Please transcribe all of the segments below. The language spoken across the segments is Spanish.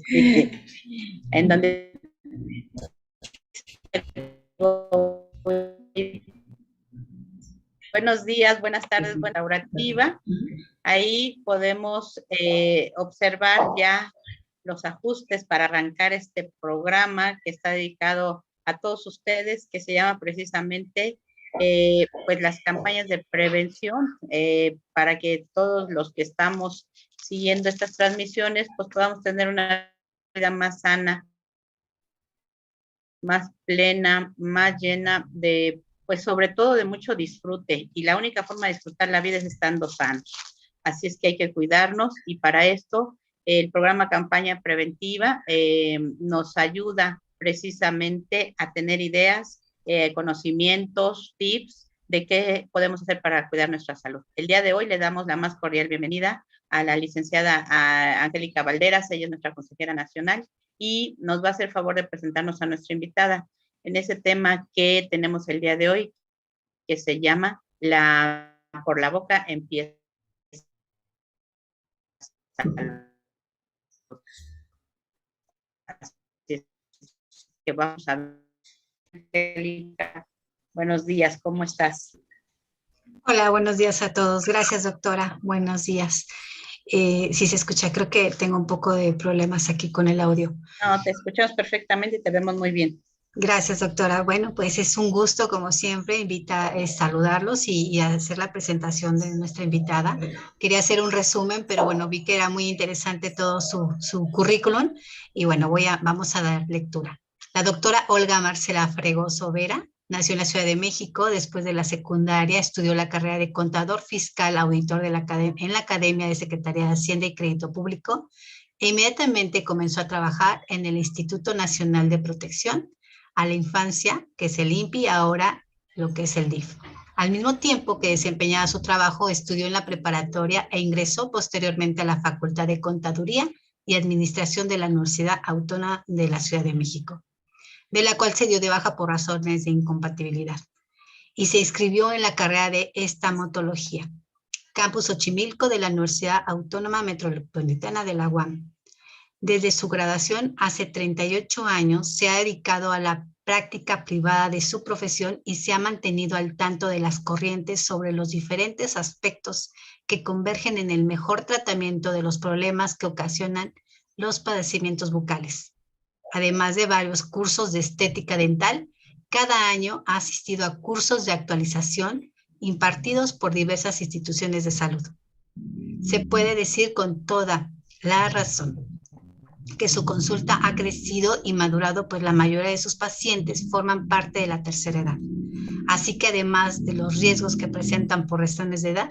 Sí, en donde buenos días, buenas tardes, buena orativa. Ahí podemos observar ya los ajustes para arrancar este programa que está dedicado a todos ustedes, que se llama precisamente pues las campañas de prevención, para que todos los que estamos siguiendo estas transmisiones pues podamos tener una vida más sana, más plena, más llena de, pues sobre todo de mucho disfrute. Y la única forma de disfrutar la vida es estando sanos. Así es que hay que cuidarnos y para esto el programa Campaña Preventiva nos ayuda precisamente a tener ideas, conocimientos, tips de qué podemos hacer para cuidar nuestra salud. El día de hoy le damos la más cordial bienvenida a la licenciada Angélica Valderas, ella es nuestra consejera nacional, y nos va a hacer favor de presentarnos a nuestra invitada en ese tema que tenemos el día de hoy, que se llama por la boca empieza. Así que vamos a ver. Angélica, buenos días, ¿cómo estás? Hola, buenos días a todos. Gracias, doctora. Buenos días. Si se escucha, creo que tengo un poco de problemas aquí con el audio. No, te escuchamos perfectamente y te vemos muy bien. Gracias, doctora. Bueno, pues es un gusto, como siempre, saludarlos y hacer la presentación de nuestra invitada. Quería hacer un resumen, pero bueno, vi que era muy interesante todo su currículum y bueno, vamos a dar lectura. La doctora Olga Marcela Fregoso Vera nació en la Ciudad de México. Después de la secundaria estudió la carrera de contador fiscal auditor en la Academia de Secretaría de Hacienda y Crédito Público e inmediatamente comenzó a trabajar en el Instituto Nacional de Protección a la Infancia, que es el INPI, y ahora lo que es el DIF. Al mismo tiempo que desempeñaba su trabajo, estudió en la preparatoria e ingresó posteriormente a la Facultad de Contaduría y Administración de la Universidad Autónoma de la Ciudad de México, de la cual se dio de baja por razones de incompatibilidad, y se inscribió en la carrera de Estomatología, Campus Xochimilco de la Universidad Autónoma Metropolitana de la UAM. Desde su graduación hace 38 años se ha dedicado a la práctica privada de su profesión y se ha mantenido al tanto de las corrientes sobre los diferentes aspectos que convergen en el mejor tratamiento de los problemas que ocasionan los padecimientos bucales. Además de varios cursos de estética dental, cada año ha asistido a cursos de actualización impartidos por diversas instituciones de salud. Se puede decir con toda la razón que su consulta ha crecido y madurado, pues la mayoría de sus pacientes forman parte de la tercera edad. Así que además de los riesgos que presentan por razones de edad,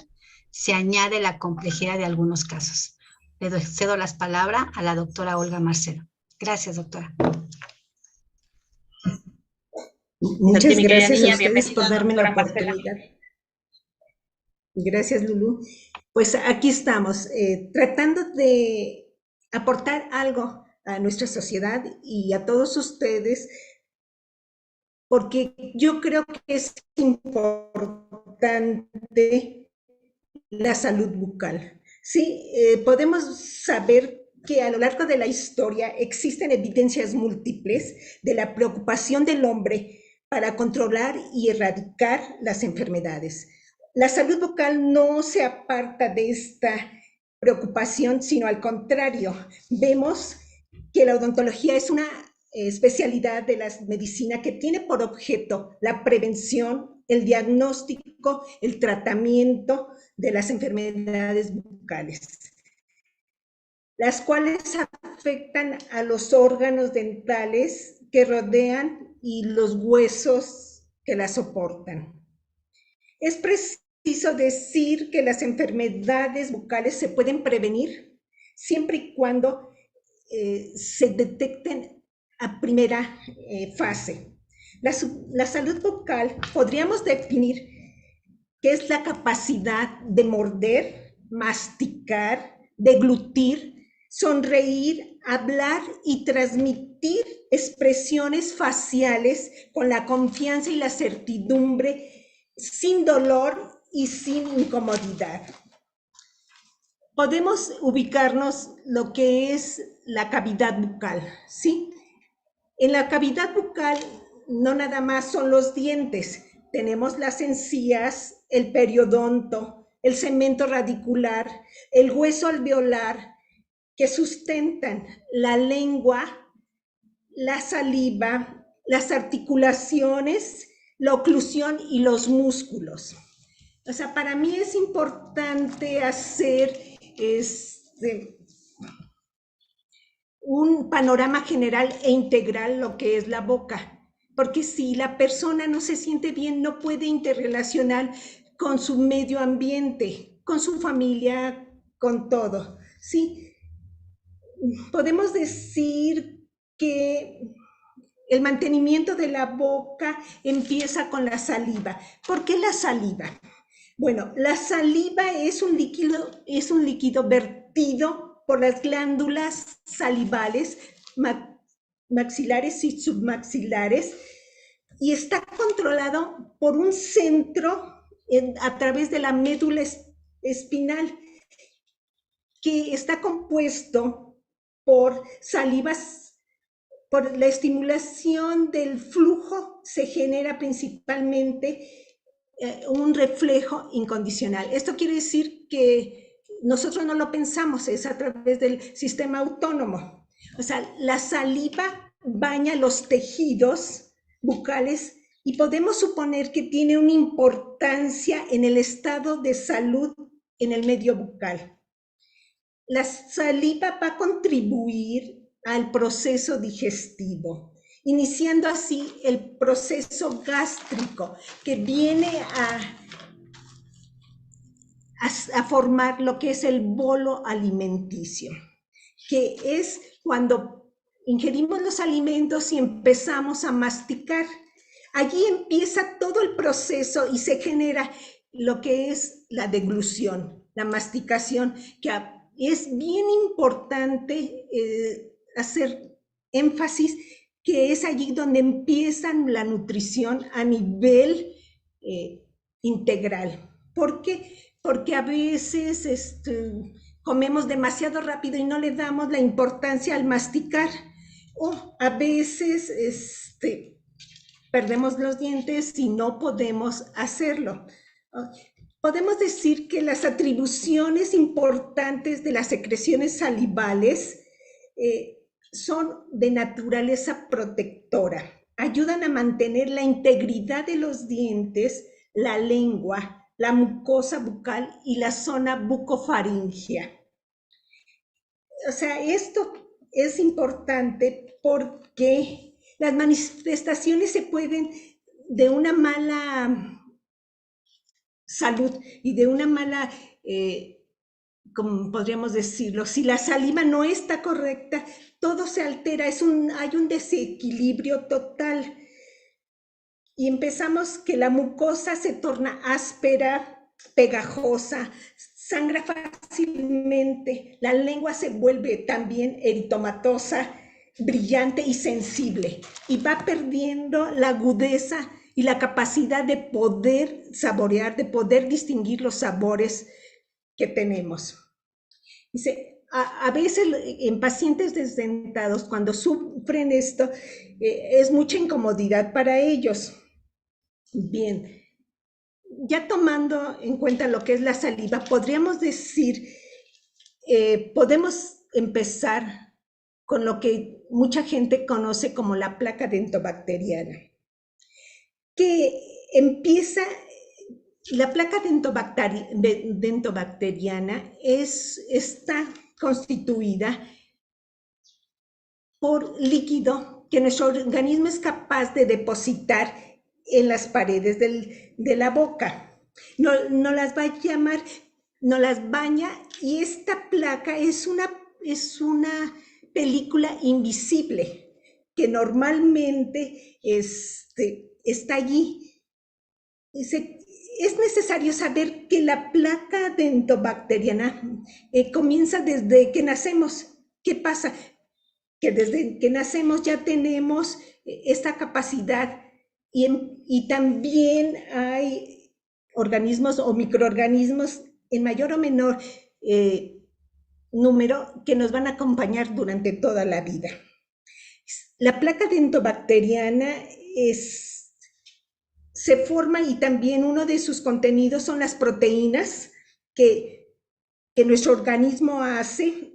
se añade la complejidad de algunos casos. Le cedo las palabras a la doctora Olga Marcelo. Gracias, doctora. Muchas gracias a ustedes por darme la oportunidad. Gracias, Lulú. Pues aquí estamos, tratando de aportar algo a nuestra sociedad y a todos ustedes, porque yo creo que es importante la salud bucal. Sí, podemos saber que a lo largo de la historia existen evidencias múltiples de la preocupación del hombre para controlar y erradicar las enfermedades. La salud bucal no se aparta de esta preocupación, sino al contrario, vemos que la odontología es una especialidad de la medicina que tiene por objeto la prevención, el diagnóstico, el tratamiento de las enfermedades bucales, las cuales afectan a los órganos dentales que rodean y los huesos que las soportan. Es preciso decir que las enfermedades bucales se pueden prevenir siempre y cuando se detecten a primera fase. La salud bucal podríamos definir que es la capacidad de morder, masticar, deglutir, sonreír, hablar y transmitir expresiones faciales con la confianza y la certidumbre, sin dolor y sin incomodidad. podemos ubicarnos lo que es la cavidad bucal, ¿sí? En la cavidad bucal no nada más son los dientes, tenemos las encías, el periodonto, el cemento radicular, el hueso alveolar, que sustentan la lengua, la saliva, las articulaciones, la oclusión y los músculos. O sea, para mí es importante hacer un panorama general e integral lo que es la boca, porque si la persona no se siente bien, no puede interrelacionar con su medio ambiente, con su familia, con todo, ¿sí? Podemos decir que el mantenimiento de la boca empieza con la saliva. ¿Por qué la saliva? Bueno, la saliva es un líquido vertido por las glándulas salivales maxilares y submaxilares y está controlado por un centro a través de la médula espinal que está compuesto por salivas. Por la estimulación del flujo se genera principalmente un reflejo incondicional. Esto quiere decir que nosotros no lo pensamos, es a través del sistema autónomo. O sea, la saliva baña los tejidos bucales y podemos suponer que tiene una importancia en el estado de salud en el medio bucal. La saliva va a contribuir al proceso digestivo, iniciando así el proceso gástrico que viene a formar lo que es el bolo alimenticio, que es cuando ingerimos los alimentos y empezamos a masticar. Allí empieza todo el proceso y se genera lo que es la deglución, la masticación, que es bien importante hacer énfasis que es allí donde empiezan la nutrición a nivel integral. ¿Por qué? Porque a veces comemos demasiado rápido y no le damos la importancia al masticar, o a veces perdemos los dientes y no podemos hacerlo. Podemos decir que las atribuciones importantes de las secreciones salivales son de naturaleza protectora. Ayudan a mantener la integridad de los dientes, la lengua, la mucosa bucal y la zona bucofaringea. O sea, esto es importante porque las manifestaciones se pueden de una mala salud y de una mala, como podríamos decirlo, si la saliva no está correcta, todo se altera, hay un desequilibrio total. Y empezamos que la mucosa se torna áspera, pegajosa, sangra fácilmente, la lengua se vuelve también eritomatosa, brillante y sensible, y va perdiendo la agudeza y la capacidad de poder saborear, de poder distinguir los sabores que tenemos. Dice, a veces en pacientes desdentados, cuando sufren esto, es mucha incomodidad para ellos. Bien, ya tomando en cuenta lo que es la saliva, podríamos decir, podemos empezar con lo que mucha gente conoce como la placa dentobacteriana, que empieza, la placa dentobacteriana está constituida por líquido que nuestro organismo es capaz de depositar en las paredes de la boca. No las va a llamar, no las baña, y esta placa es una película invisible que normalmente está allí. Es necesario saber que la placa dentobacteriana comienza desde que nacemos. ¿Qué pasa? Que desde que nacemos ya tenemos esta capacidad y también hay organismos o microorganismos en mayor o menor número que nos van a acompañar durante toda la vida. La placa dentobacteriana se forma y también uno de sus contenidos son las proteínas que nuestro organismo hace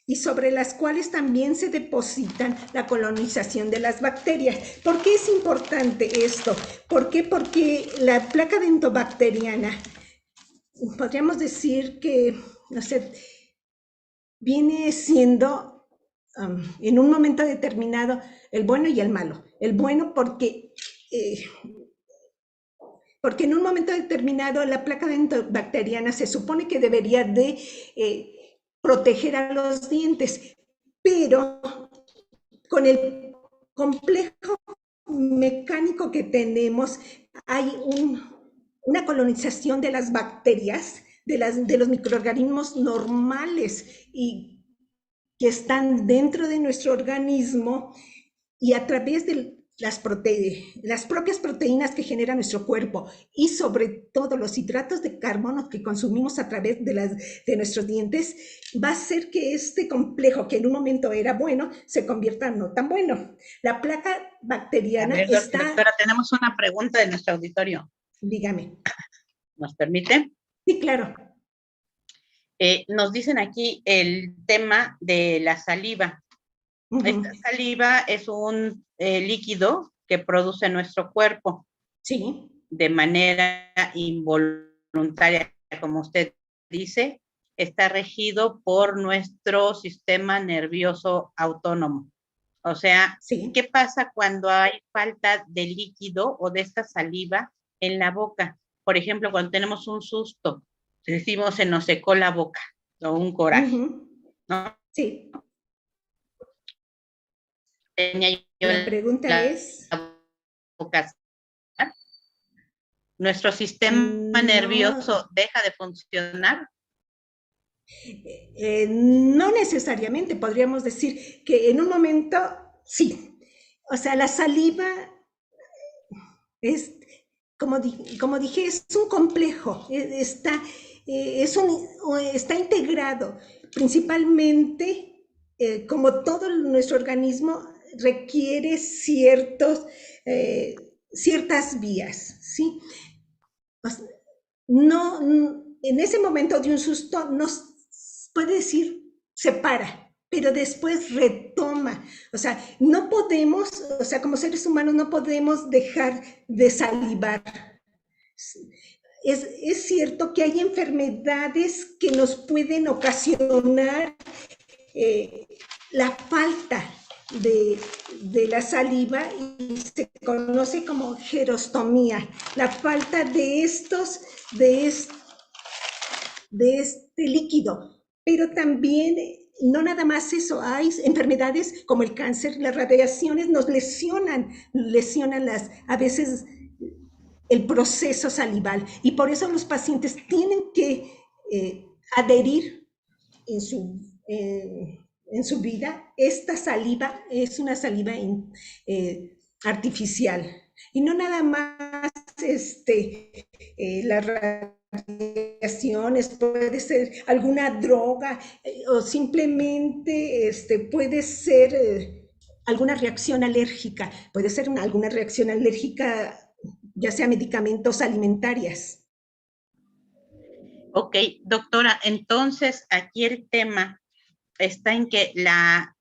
y sobre las cuales también se depositan la colonización de las bacterias. ¿Por qué es importante esto? ¿Por qué? Porque la placa dentobacteriana, podríamos decir que, no sé, viene siendo en un momento determinado el bueno y el malo. El bueno porque en un momento determinado la placa dentobacteriana se supone que debería de proteger a los dientes, pero con el complejo mecánico que tenemos hay una colonización de las bacterias, de los microorganismos normales y que están dentro de nuestro organismo y a través de las propias proteínas que genera nuestro cuerpo y sobre todo los hidratos de carbono que consumimos a través de nuestros dientes, va a hacer que este complejo que en un momento era bueno, se convierta en no tan bueno. La placa bacteriana está... Doctora, tenemos una pregunta de nuestro auditorio. Dígame. ¿Nos permite? Sí, claro. Nos dicen aquí el tema de la saliva. Esta saliva es un líquido que produce nuestro cuerpo. Sí. De manera involuntaria, como usted dice, está regido por nuestro sistema nervioso autónomo. O sea, sí. ¿Qué pasa cuando hay falta de líquido o de esta saliva en la boca? Por ejemplo, cuando tenemos un susto, decimos se nos secó la boca o un coraje, ¿no? Sí. La pregunta es... boca. ¿Nuestro sistema nervioso deja de funcionar? No necesariamente, podríamos decir que en un momento sí. O sea, la saliva es, como dije, es un complejo, está integrado. Principalmente, como todo nuestro organismo requiere ciertas vías, ¿sí? No, en ese momento de un susto nos puede decir, se para, pero después retoma. O sea, no podemos, o sea, como seres humanos no podemos dejar de salivar. Es cierto que hay enfermedades que nos pueden ocasionar la falta de la saliva y se conoce como gerostomía, la falta de este líquido. Pero también, no nada más eso, hay enfermedades como el cáncer, las radiaciones nos lesionan a veces el proceso salival y por eso los pacientes tienen que adherir en su vida. Esta saliva es una saliva artificial y no nada más las radiaciones, puede ser alguna droga o simplemente puede ser alguna reacción alérgica, puede ser alguna reacción alérgica, ya sea medicamentos, alimentarias. Ok, doctora, entonces aquí el tema está en que la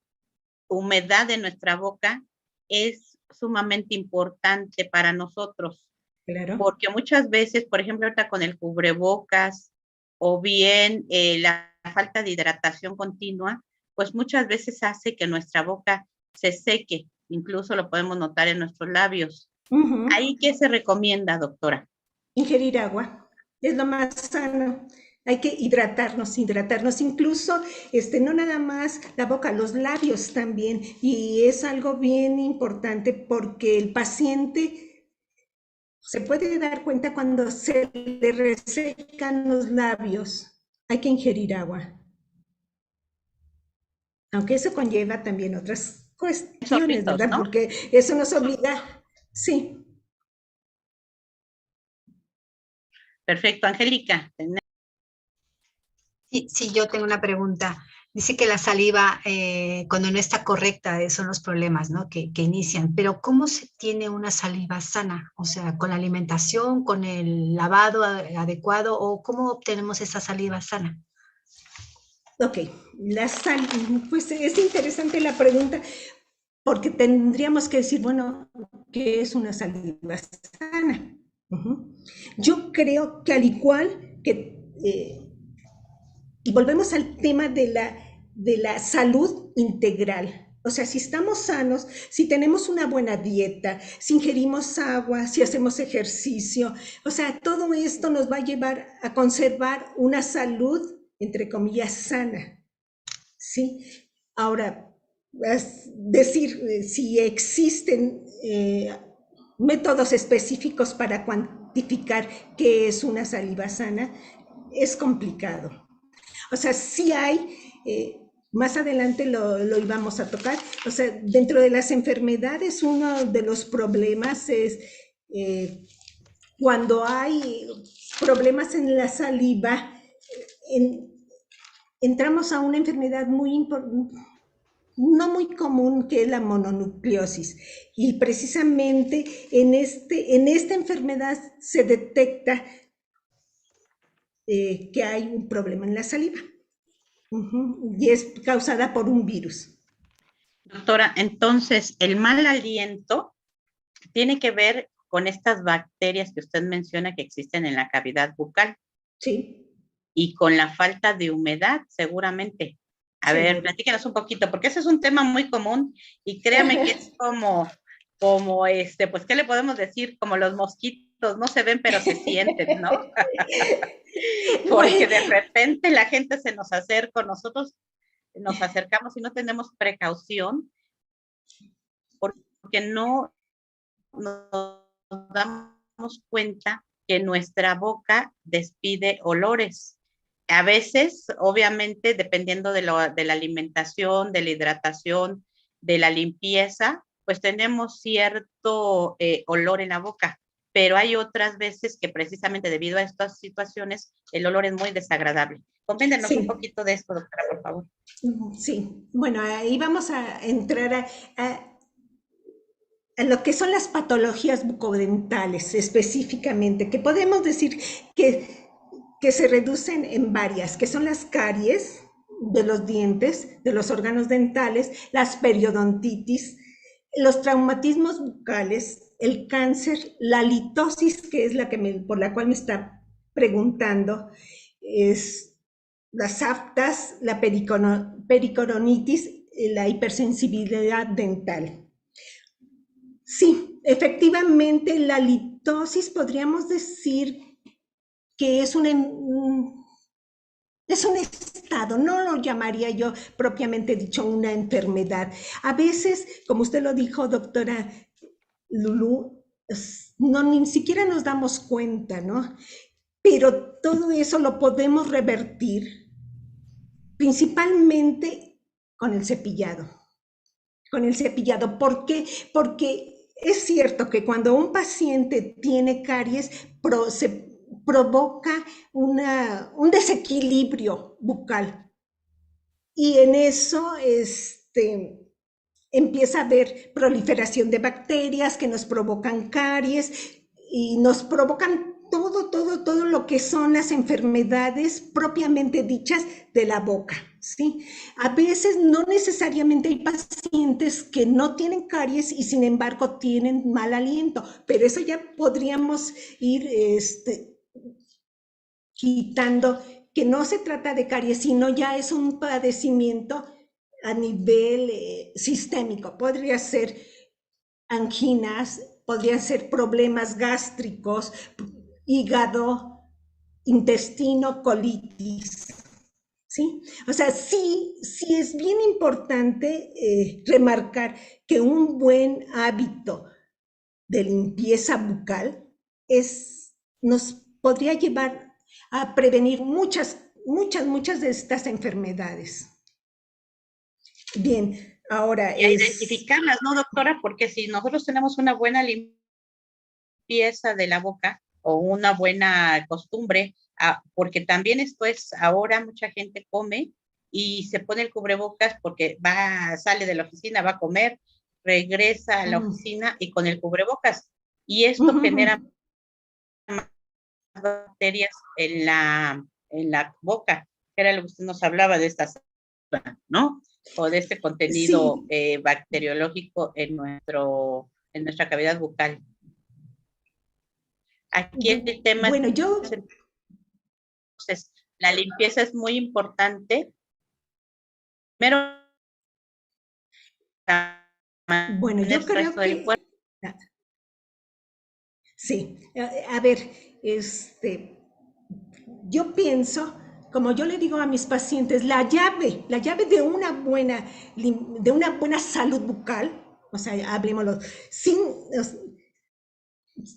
humedad de nuestra boca es sumamente importante para nosotros. Claro. Porque muchas veces, por ejemplo, ahorita con el cubrebocas o bien la falta de hidratación continua, pues muchas veces hace que nuestra boca se seque, incluso lo podemos notar en nuestros labios. ¿Ahí qué se recomienda, doctora? Ingerir agua, es lo más sano. Hay que hidratarnos, incluso no nada más la boca, los labios también. Y es algo bien importante porque el paciente se puede dar cuenta cuando se le resecan los labios. Hay que ingerir agua. Aunque eso conlleva también otras cuestiones, ¿verdad? ¿No? Porque eso nos obliga, sí. Perfecto, Angélica. Sí, sí, yo tengo una pregunta. Dice que la saliva, cuando no está correcta, son los problemas, ¿no? Que inician. Pero ¿cómo se tiene una saliva sana? O sea, ¿con la alimentación, con el lavado adecuado o cómo obtenemos esa saliva sana? Ok, la sal, pues es interesante la pregunta, porque tendríamos que decir, bueno, ¿qué es una saliva sana? Ujú. Yo creo que al igual que, y volvemos al tema de la salud integral. O sea, si estamos sanos, si tenemos una buena dieta, si ingerimos agua, si hacemos ejercicio, o sea, todo esto nos va a llevar a conservar una salud, entre comillas, sana. ¿Sí? Ahora, es decir, si existen métodos específicos para cuantificar qué es una saliva sana, es complicado. O sea, sí hay, más adelante lo íbamos a tocar, o sea, dentro de las enfermedades, uno de los problemas es eh, cuando hay problemas en la saliva, en, entramos a una enfermedad muy importante, no muy común, que es la mononucleosis. Y precisamente en esta enfermedad se detecta que hay un problema en la saliva. Y es causada por un virus. Doctora, entonces, el mal aliento tiene que ver con estas bacterias que usted menciona que existen en la cavidad bucal. Sí. Y con la falta de humedad, seguramente. A ver, Seguro. platícanos un poquito, porque ese es un tema muy común y créame que es como pues, ¿qué le podemos decir? Como los mosquitos, no se ven, pero se sienten, ¿no? Porque de repente la gente se nos acerca, nosotros nos acercamos y no tenemos precaución, porque no nos damos cuenta que nuestra boca despide olores. A veces, obviamente, dependiendo de la alimentación, de la hidratación, de la limpieza, pues tenemos cierto olor en la boca, pero hay otras veces que precisamente debido a estas situaciones el olor es muy desagradable. Compréndenos un Sí, poquito de esto, doctora, por favor. sí. Bueno, ahí vamos a entrar a lo que son las patologías bucodentales específicamente, que podemos decir que se reducen en varias, que son las caries de los dientes, de los órganos dentales, las periodontitis, los traumatismos bucales, el cáncer, la litosis, que es la que por la cual me está preguntando, es las aftas, la pericoronitis, la hipersensibilidad dental. Sí, efectivamente, la litosis podríamos decir que es un estado, no lo llamaría yo propiamente dicho una enfermedad. A veces, como usted lo dijo, doctora Lulú, no, ni siquiera nos damos cuenta, ¿no? Pero todo eso lo podemos revertir principalmente con el cepillado. Con el cepillado. ¿Por qué? Porque es cierto que cuando un paciente tiene caries, se provoca un desequilibrio bucal. Y en eso empieza a haber proliferación de bacterias que nos provocan caries y nos provocan todo lo que son las enfermedades propiamente dichas de la boca, ¿sí? A veces no necesariamente hay pacientes que no tienen caries y sin embargo tienen mal aliento, pero eso ya podríamos ir quitando, que no se trata de caries, sino ya es un padecimiento a nivel sistémico. Podría ser anginas, podrían ser problemas gástricos, hígado, intestino, colitis. ¿Sí? O sea, sí es bien importante remarcar que un buen hábito de limpieza bucal nos podría llevar a prevenir muchas de estas enfermedades. Bien, ahora Y a identificarlas, ¿no, doctora? Porque si nosotros tenemos una buena limpieza de la boca o una buena costumbre porque también esto es, ahora mucha gente come y se pone el cubrebocas porque sale de la oficina, va a comer, regresa a la oficina y con el cubrebocas. Y esto genera bacterias en la boca, que era lo que usted nos hablaba de estas, ¿no? O de este contenido bacteriológico en nuestra cavidad bucal. Aquí el tema bueno, entonces, la limpieza es muy importante. Primero, bueno, yo creo que sí, a ver, yo pienso, como yo le digo a mis pacientes, la llave de una buena salud bucal, o sea, hablemoslo,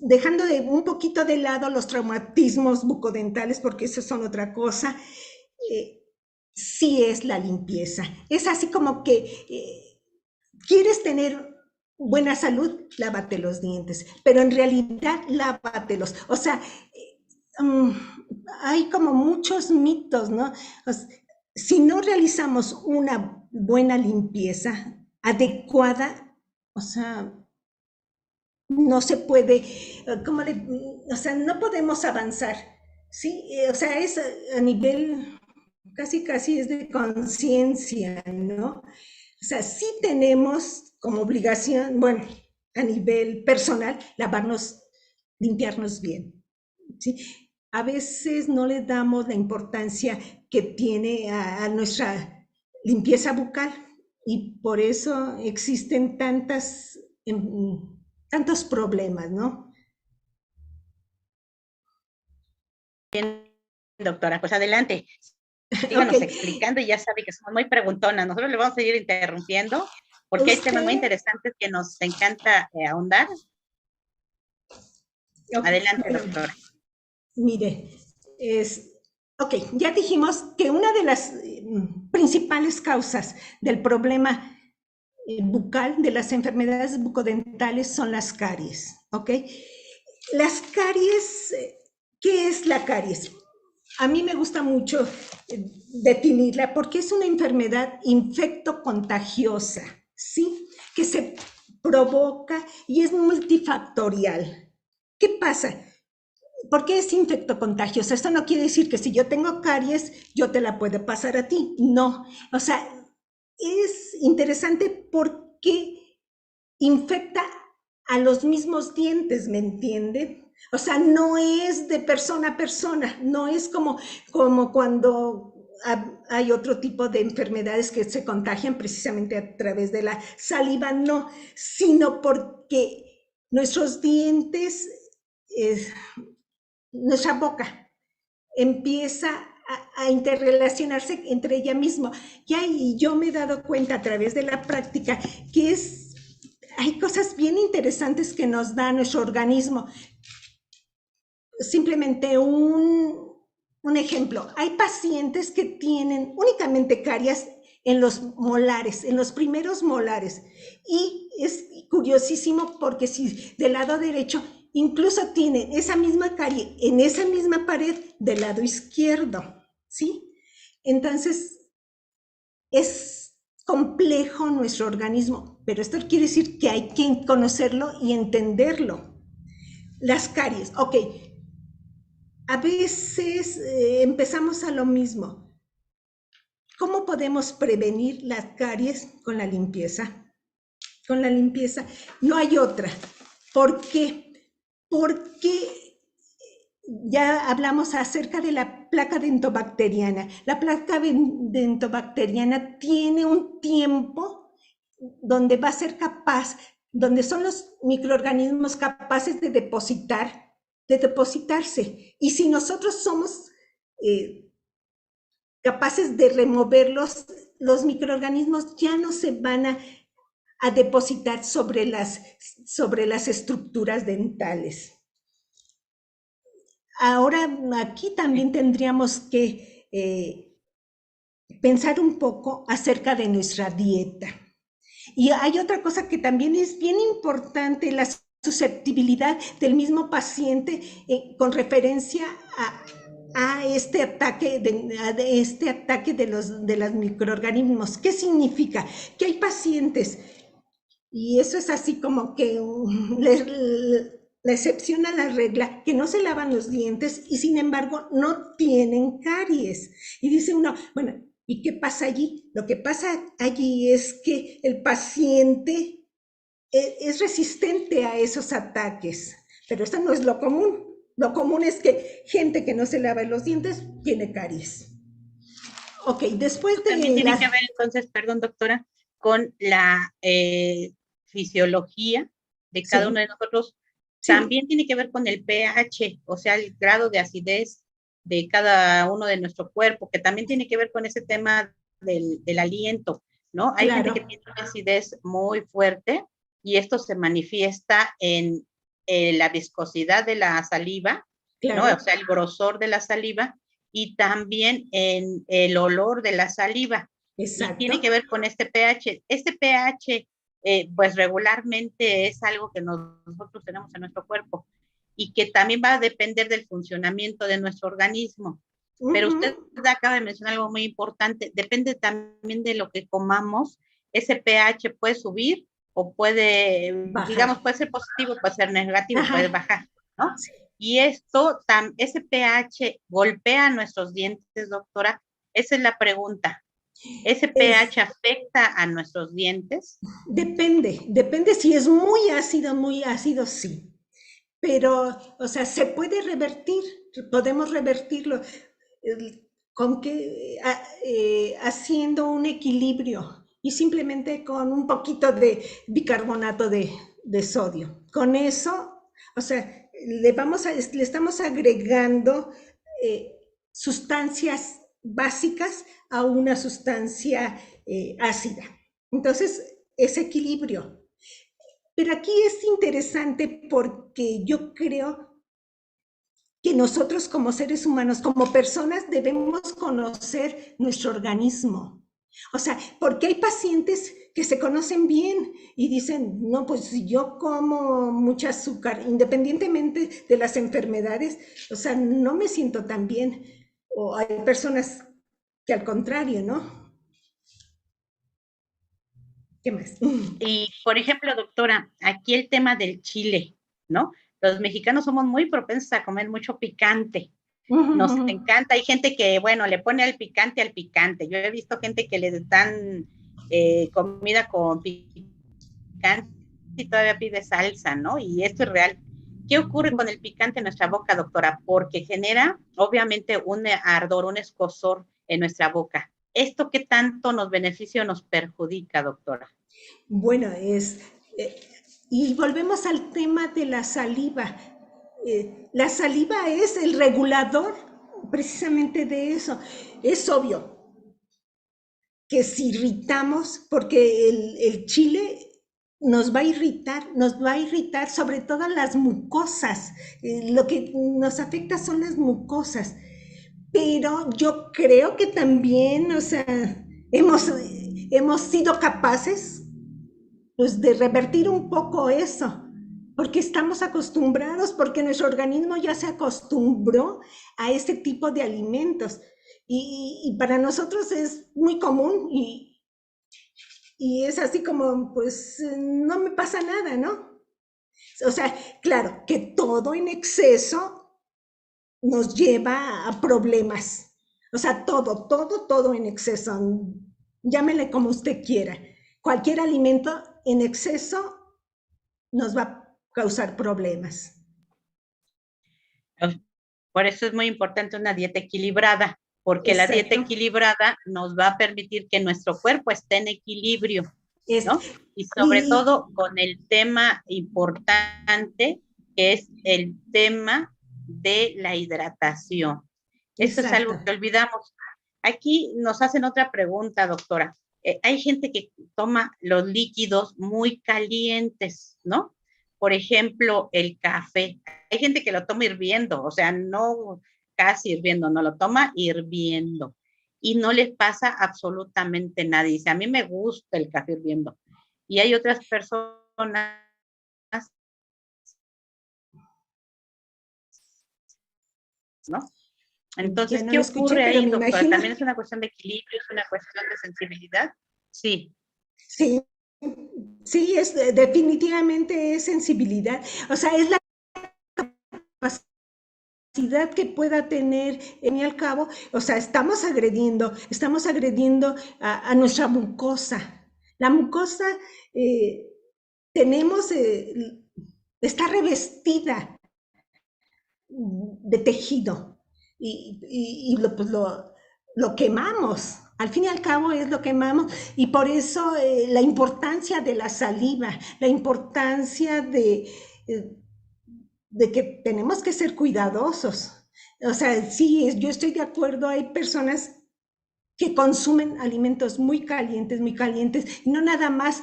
dejando un poquito de lado los traumatismos bucodentales, porque eso son otra cosa, sí es la limpieza. Es así como que quieres tener buena salud, lávate los dientes, pero en realidad lávatelos. O sea, hay como muchos mitos, ¿no? O sea, si no realizamos una buena limpieza adecuada, o sea, no se puede, o sea, no podemos avanzar, ¿sí? O sea, es a nivel, casi es de conciencia, ¿no? O sea, sí tenemos como obligación, bueno, a nivel personal, limpiarnos bien, ¿sí? A veces no le damos la importancia que tiene a nuestra limpieza bucal y por eso existen tantos problemas, ¿no? Bien, doctora, pues adelante. Síganos explicando y ya sabe que somos muy preguntonas. Nosotros le vamos a ir interrumpiendo porque hay temas muy interesantes que nos encanta ahondar. Adelante, doctora. Mire, ya dijimos que una de las principales causas del problema bucal, de las enfermedades bucodentales, son las caries, ¿ok? Las caries, ¿qué es la caries? A mí me gusta mucho definirla porque es una enfermedad infectocontagiosa, ¿sí? Que se provoca y es multifactorial. ¿Qué pasa? ¿Por qué es infectocontagiosa? Esto no quiere decir que si yo tengo caries, yo te la puedo pasar a ti. No. O sea, es interesante porque infecta a los mismos dientes, ¿me entienden? O sea, no es de persona a persona, no es como cuando hay otro tipo de enfermedades que se contagian precisamente a través de la saliva, no, sino porque nuestros dientes, nuestra boca empieza a interrelacionarse entre ella misma. Y yo me he dado cuenta a través de la práctica que hay cosas bien interesantes que nos da nuestro organismo. Simplemente un ejemplo, hay pacientes que tienen únicamente caries en los molares, en los primeros molares, y es curiosísimo porque si del lado derecho incluso tienen esa misma carie en esa misma pared del lado izquierdo, ¿sí? Entonces, es complejo nuestro organismo, pero esto quiere decir que hay que conocerlo y entenderlo. Las caries, ok. A veces empezamos a lo mismo. ¿Cómo podemos prevenir las caries? Con la limpieza. Con la limpieza. No hay otra. ¿Por qué? Porque ya hablamos acerca de la placa dentobacteriana. La placa dentobacteriana tiene un tiempo donde va a ser capaz, donde son los microorganismos capaces de depositarse. Y si nosotros somos capaces de remover los microorganismos, ya no se van a depositar sobre las estructuras dentales. Ahora, aquí también tendríamos que pensar un poco acerca de nuestra dieta. Y hay otra cosa que también es bien importante, la susceptibilidad del mismo paciente con referencia a este ataque de los microorganismos. ¿Qué significa? Que hay pacientes, y eso es así como que la excepción a la regla, que no se lavan los dientes y sin embargo no tienen caries. Y dice uno, bueno, ¿y qué pasa allí? Lo que pasa allí es que el paciente es resistente a esos ataques, pero esto no es lo común. Lo común es que gente que no se lava los dientes tiene caries. Ok, después También de tiene que las... ver entonces, perdón doctora, con la fisiología de cada uno Sí, de nosotros. sí, También tiene que ver con el pH, o sea, el grado de acidez de cada uno de nuestro cuerpo, que también tiene que ver con ese tema del aliento, ¿no? Hay gente que claro, tiene una acidez muy fuerte y esto se manifiesta en la viscosidad de la saliva, ¿no? O claro, sea, el grosor de la saliva y también en el olor de la saliva. Y tiene que exacto. ver con este pH. Este pH, pues regularmente es algo que nosotros tenemos en nuestro cuerpo y que también va a depender del funcionamiento de nuestro organismo. Pero usted Ujú, acaba de mencionar algo muy importante, depende también de lo que comamos, ese pH puede subir o puede, bajar. digamos, puede ser positivo, puede ser negativo, Ajá, puede bajar, ¿no? sí. Y esto, ese pH golpea nuestros dientes, doctora. Esa es la pregunta. ¿Ese Es, pH afecta a nuestros dientes? depende si es muy ácido, sí. Pero, o sea, se puede revertir, podemos revertirlo con que haciendo un equilibrio y simplemente con un poquito de bicarbonato de sodio. Con eso, o sea, le estamos agregando sustancias básicas a una sustancia ácida. Entonces, es equilibrio. Pero aquí es interesante porque yo creo que nosotros como seres humanos, como personas, debemos conocer nuestro organismo. O sea, porque hay pacientes que se conocen bien y dicen, no, pues si yo como mucha azúcar, independientemente de las enfermedades, o sea, no me siento tan bien. O hay personas que al contrario, ¿no? ¿Qué más? Y, por ejemplo, doctora, aquí el tema del chile, ¿no? Los mexicanos somos muy propensos a comer mucho picante. Nos encanta. Hay gente que, bueno, le pone al picante al picante. Yo he visto gente que le dan comida con picante y todavía pide salsa, ¿no? Y esto es real. ¿Qué ocurre con el picante en nuestra boca, doctora? Porque genera, obviamente, un ardor, un escozor en nuestra boca. ¿Esto qué tanto nos beneficia o nos perjudica, doctora? Bueno, eh, y volvemos al tema de la saliva. La saliva es el regulador precisamente de eso. Es obvio que si irritamos, porque el chile nos va a irritar sobre todo las mucosas. Lo que nos afecta son las mucosas. Pero yo creo que también, o sea, hemos sido capaces pues de revertir un poco eso, porque estamos acostumbrados, porque nuestro organismo ya se acostumbró a este tipo de alimentos y para nosotros es muy común y es así como, pues no me pasa nada, ¿no? O sea, claro, que todo en exceso nos lleva a problemas. O sea, todo en exceso. Llámele como usted quiera. Cualquier alimento en exceso nos va a causar problemas. Por eso es muy importante una dieta equilibrada, porque la dieta Exacto. equilibrada nos va a permitir que nuestro cuerpo esté en equilibrio, Es, ¿no? Y sobre y, todo con el tema importante, que es el tema de la hidratación. Eso es exacto. algo que olvidamos. Aquí nos hacen otra pregunta, doctora. Hay gente que toma los líquidos muy calientes, ¿no? Por ejemplo, el café. Hay gente que lo toma hirviendo, o sea, no casi hirviendo, no lo toma hirviendo. Y no les pasa absolutamente nada. Dice, a mí me gusta el café hirviendo. Y hay otras personas, ¿no? Entonces, Ya no ¿qué lo escuché, ocurre pero ahí, me doctora? imagino. ¿También es una cuestión de equilibrio, es una cuestión de sensibilidad? Sí, Sí, sí, definitivamente es sensibilidad. O sea, es la capacidad que pueda tener, en y al cabo, o sea, estamos agrediendo a nuestra mucosa. La mucosa tenemos, está revestida de tejido y pues lo quemamos. Al fin y al cabo es lo quemamos y por eso la importancia de la saliva, la importancia de que tenemos que ser cuidadosos. O sea, sí, yo estoy de acuerdo, hay personas que consumen alimentos muy calientes, y no nada más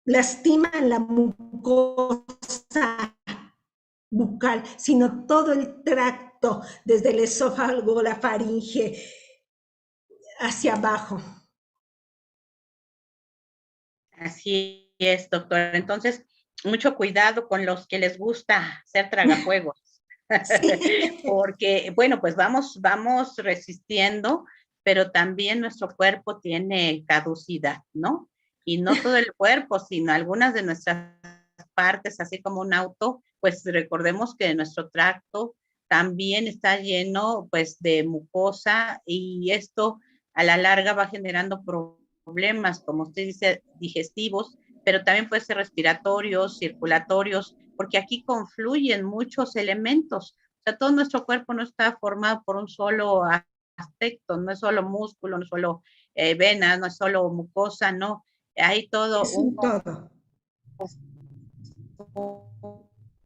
lastiman la mucosa bucal, sino todo el tracto, desde el esófago, la faringe, hacia abajo. así es, doctora. Entonces, mucho cuidado con los que les gusta ser tragafuegos. Sí. Porque, bueno, pues vamos resistiendo, pero también nuestro cuerpo tiene caducidad, ¿no? Y no todo el cuerpo, sino algunas de nuestras partes, así como un auto, pues recordemos que nuestro tracto también está lleno, pues, de mucosa y esto a la larga va generando problemas, como usted dice, digestivos, pero también puede ser respiratorios, circulatorios, porque aquí confluyen muchos elementos. O sea, todo nuestro cuerpo no está formado por un solo aspecto, no es solo músculo, no es solo venas, no es solo mucosa, no. Hay todo Es un todo.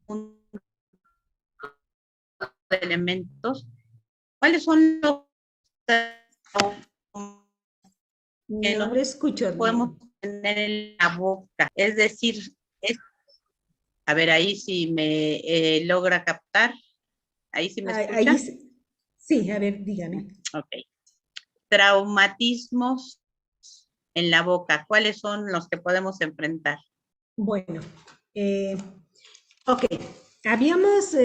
un de elementos. ¿Cuáles son los que No no lo escucho podemos bien. tener en la boca? Es decir, es, a ver, ahí sí me logra captar. Ahí sí me Ahí escucha. sí, a ver, dígame. Ok. Traumatismos en la boca. ¿Cuáles son los que podemos enfrentar? Bueno, eh, ok. Habíamos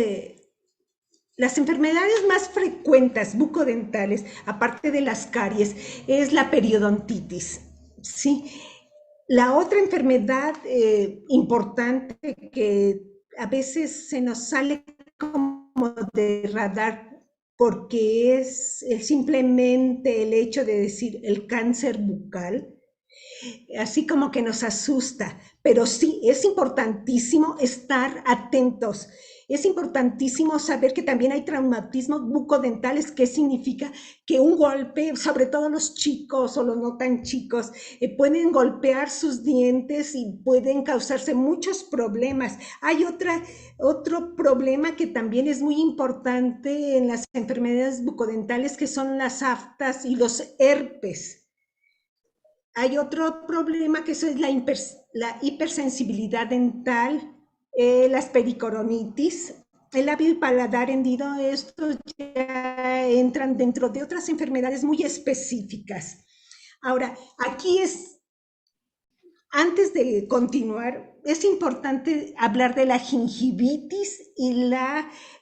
las enfermedades más frecuentes bucodentales, aparte de las caries, es la periodontitis. Sí. La otra enfermedad importante que a veces se nos sale como de radar porque es simplemente el hecho de decir el cáncer bucal, así como que nos asusta, pero sí, es importantísimo estar atentos. Es importantísimo saber que también hay traumatismos bucodentales, que significa que un golpe, sobre todo los chicos o los no tan chicos, pueden golpear sus dientes y pueden causarse muchos problemas. Hay otro problema que también es muy importante en las enfermedades bucodentales, que son las aftas y los herpes. Hay otro problema que eso es la hipersensibilidad dental, las pericoronitis, el labio y paladar hendido. Estos ya entran dentro de otras enfermedades muy específicas. Ahora, aquí antes de continuar, es importante hablar de la gingivitis y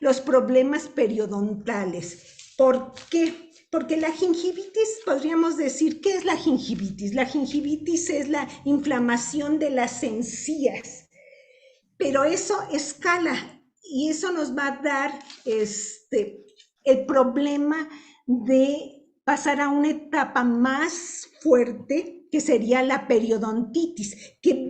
los problemas periodontales. ¿Por qué? Porque la gingivitis, podríamos decir, ¿qué es la gingivitis? La gingivitis es la inflamación de las encías, pero eso escala y eso nos va a dar el problema de pasar a una etapa más fuerte, que sería la periodontitis. ¿Qué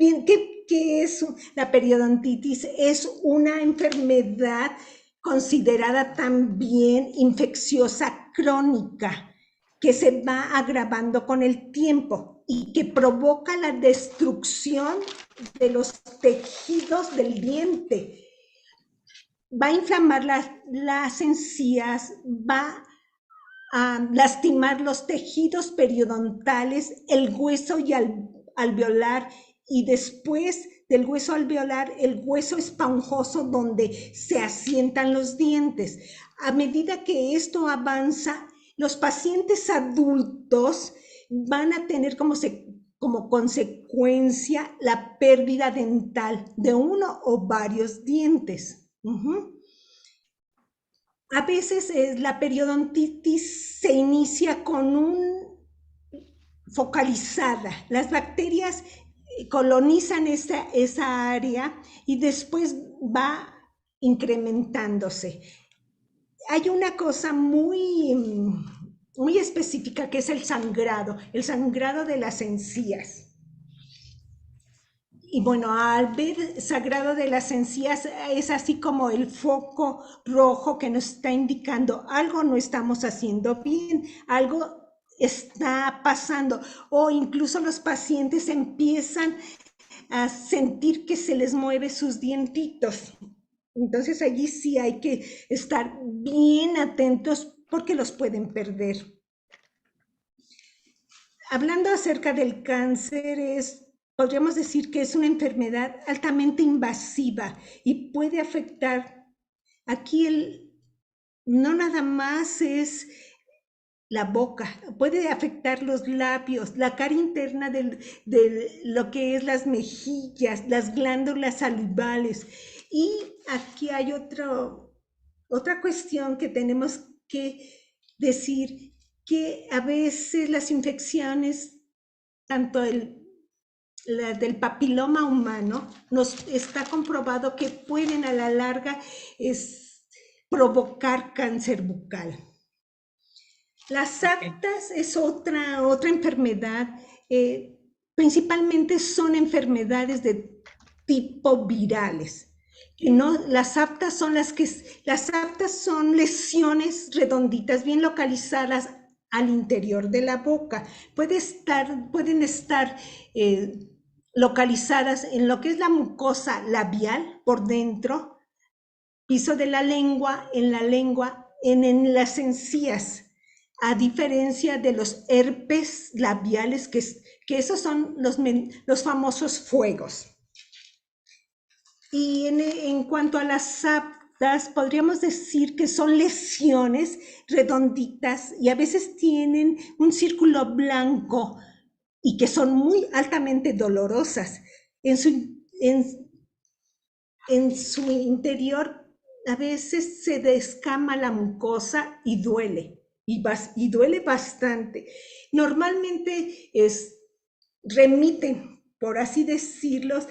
es la periodontitis? Es una enfermedad considerada también infecciosa crónica, que se va agravando con el tiempo y que provoca la destrucción de los tejidos del diente. Va a inflamar las encías, va a lastimar los tejidos periodontales, el hueso y alveolar, y después del hueso alveolar, el hueso esponjoso donde se asientan los dientes. A medida que esto avanza, los pacientes adultos van a tener como consecuencia la pérdida dental de uno o varios dientes. A veces la periodontitis se inicia con focalizada. Las bacterias colonizan esa área y después va incrementándose. Hay una cosa muy específica que es el sangrado de las encías. Y bueno, al ver sangrado de las encías es así como el foco rojo que nos está indicando algo no estamos haciendo bien, algo está pasando, o incluso los pacientes empiezan a sentir que se les mueve sus dientitos. Entonces allí sí hay que estar bien atentos porque los pueden perder. Hablando acerca del cáncer, podríamos decir que es una enfermedad altamente invasiva y puede afectar, aquí no nada más es la boca, puede afectar los labios, la cara interna de lo que es las mejillas, las glándulas salivales. Y aquí hay otra cuestión que tenemos que decir, que a veces las infecciones, tanto la del papiloma humano, nos está comprobado que pueden a la larga provocar cáncer bucal. Las aftas es otra enfermedad, principalmente son enfermedades de tipo virales. No, las aftas son lesiones redonditas, bien localizadas al interior de la boca. Pueden estar localizadas en lo que es la mucosa labial por dentro, piso de la lengua, en las encías, a diferencia de los herpes labiales, que esos son los famosos fuegos. Y en cuanto a las aftas, podríamos decir que son lesiones redonditas y a veces tienen un círculo blanco y que son muy altamente dolorosas. En su interior a veces se descama la mucosa y duele, y duele bastante. Normalmente remiten, por así decirlo,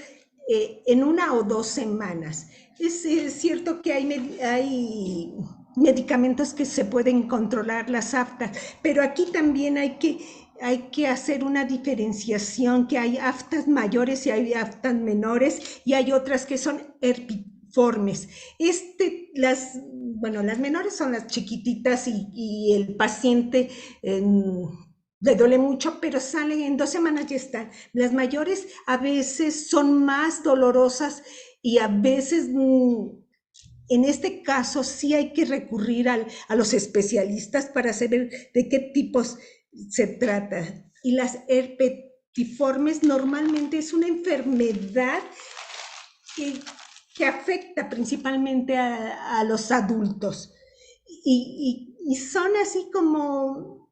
en 1 o 2 semanas. Es cierto que hay medicamentos que se pueden controlar las aftas, pero aquí también hay que hacer una diferenciación, que hay aftas mayores y hay aftas menores, y hay otras que son herpiformes. Las menores son las chiquititas y el paciente le duele mucho, pero salen en 2 semanas, ya están. Las mayores a veces son más dolorosas y a veces, en este caso, sí hay que recurrir a los especialistas para saber de qué tipos se trata. Y las herpetiformes normalmente es una enfermedad que afecta principalmente a los adultos. Y son así como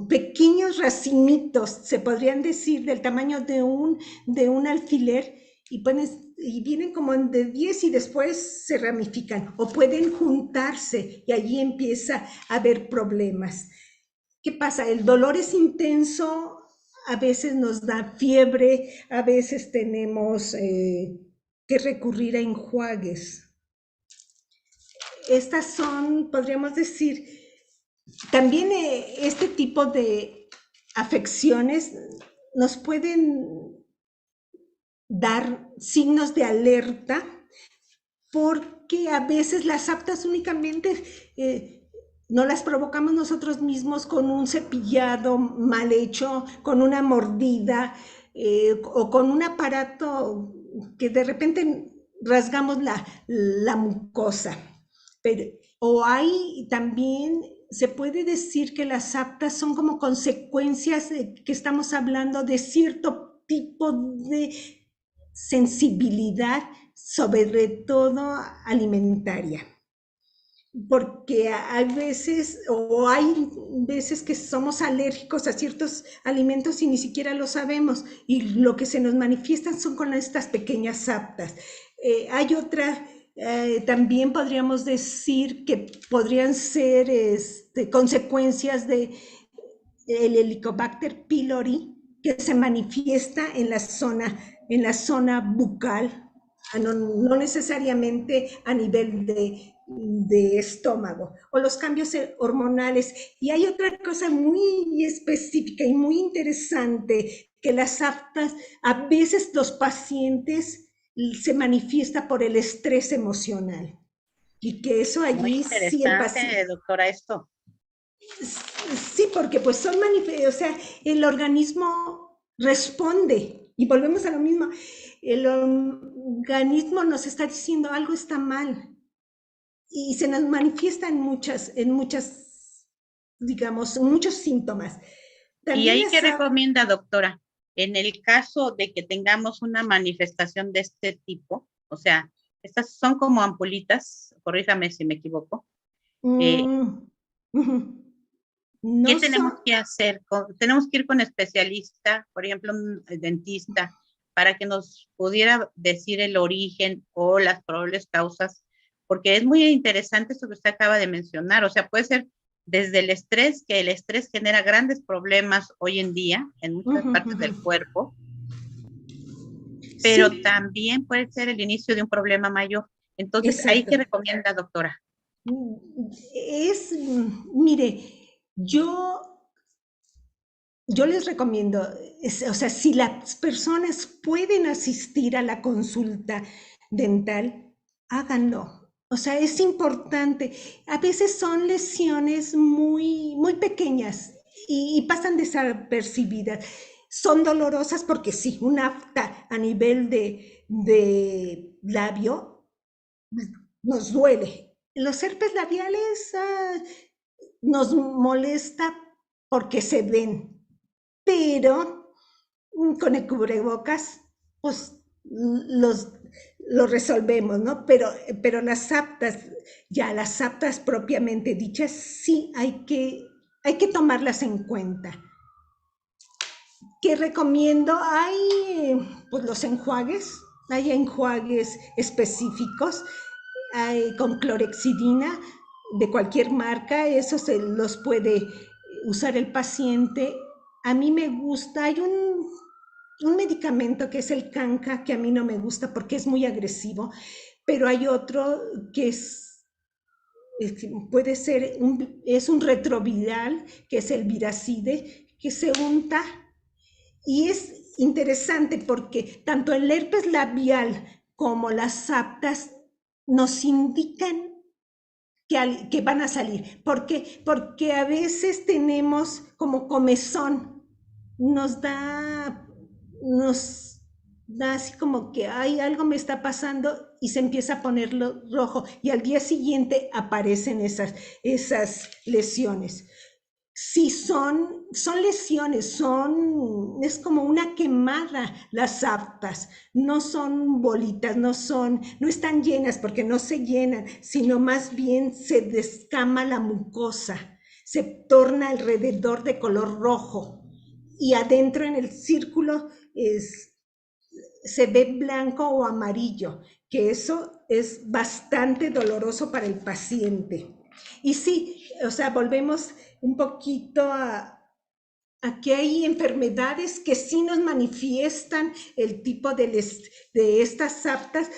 pequeños racimitos, se podrían decir, del tamaño de un alfiler, y vienen como de 10 y después se ramifican, o pueden juntarse y allí empieza a haber problemas. ¿Qué pasa? El dolor es intenso, a veces nos da fiebre, a veces tenemos que recurrir a enjuagues. Estas son, podríamos decir, también este tipo de afecciones nos pueden dar signos de alerta, porque a veces las aftas únicamente no las provocamos nosotros mismos con un cepillado mal hecho, con una mordida o con un aparato que de repente rasgamos la mucosa. O hay también, se puede decir que las aftas son como consecuencias que estamos hablando de cierto tipo de sensibilidad, sobre todo alimentaria. Porque hay veces que somos alérgicos a ciertos alimentos y ni siquiera lo sabemos, y lo que se nos manifiestan son con estas pequeñas aftas. Hay otra También podríamos decir que podrían ser consecuencias de el Helicobacter pylori, que se manifiesta en la zona bucal, no necesariamente a nivel de estómago, o los cambios hormonales. Y hay otra cosa muy específica y muy interesante, que las aftas, a veces los pacientes se manifiesta por el estrés emocional. Y que eso allí muy interesante, sí el paciente, doctora, esto. Sí, porque pues o sea, el organismo responde y volvemos a lo mismo. El organismo nos está diciendo algo está mal y se nos manifiesta en muchas, digamos, muchos síntomas. ¿Y ahí qué recomienda, doctora? En el caso de que tengamos una manifestación de este tipo, o sea, estas son como ampulitas, corríjame si me equivoco. No ¿Qué tenemos que hacer? Tenemos que ir con especialista, por ejemplo, un dentista, para que nos pudiera decir el origen o las probables causas, porque es muy interesante esto que usted acaba de mencionar. O sea, puede ser desde el estrés, que el estrés genera grandes problemas hoy en día en muchas partes del cuerpo, pero sí, también puede ser el inicio de un problema mayor. Entonces, exacto, ¿ahí qué recomienda, doctora? Mire, yo les recomiendo, o sea, si las personas pueden asistir a la consulta dental, háganlo. O sea, es importante. A veces son lesiones muy, muy pequeñas y pasan desapercibidas. Son dolorosas porque sí, un afta a nivel de labio nos duele. Los herpes labiales nos molesta porque se ven, pero con el cubrebocas, pues lo resolvemos, ¿no? Pero las aptas propiamente dichas, sí hay que tomarlas en cuenta. ¿Qué recomiendo? Hay pues los enjuagues, hay enjuagues específicos, hay con clorexidina de cualquier marca, eso se los puede usar el paciente. A mí me gusta, hay un medicamento que es el canca, que a mí no me gusta porque es muy agresivo, pero hay otro que puede ser, es un retroviral, que es el Viracide, que se unta, y es interesante porque tanto el herpes labial como las aptas nos indican que van a salir. ¿Por qué? Porque a veces tenemos como comezón, nos da así como que hay algo me está pasando y se empieza a ponerlo rojo y al día siguiente aparecen esas lesiones. Sí, son lesiones, es como una quemada las aftas, no son bolitas, no están llenas porque no se llenan, sino más bien se descama la mucosa, se torna alrededor de color rojo y adentro en el círculo se ve blanco o amarillo, que eso es bastante doloroso para el paciente. Y sí, o sea, volvemos un poquito a que hay enfermedades que sí nos manifiestan el tipo de estas aptas,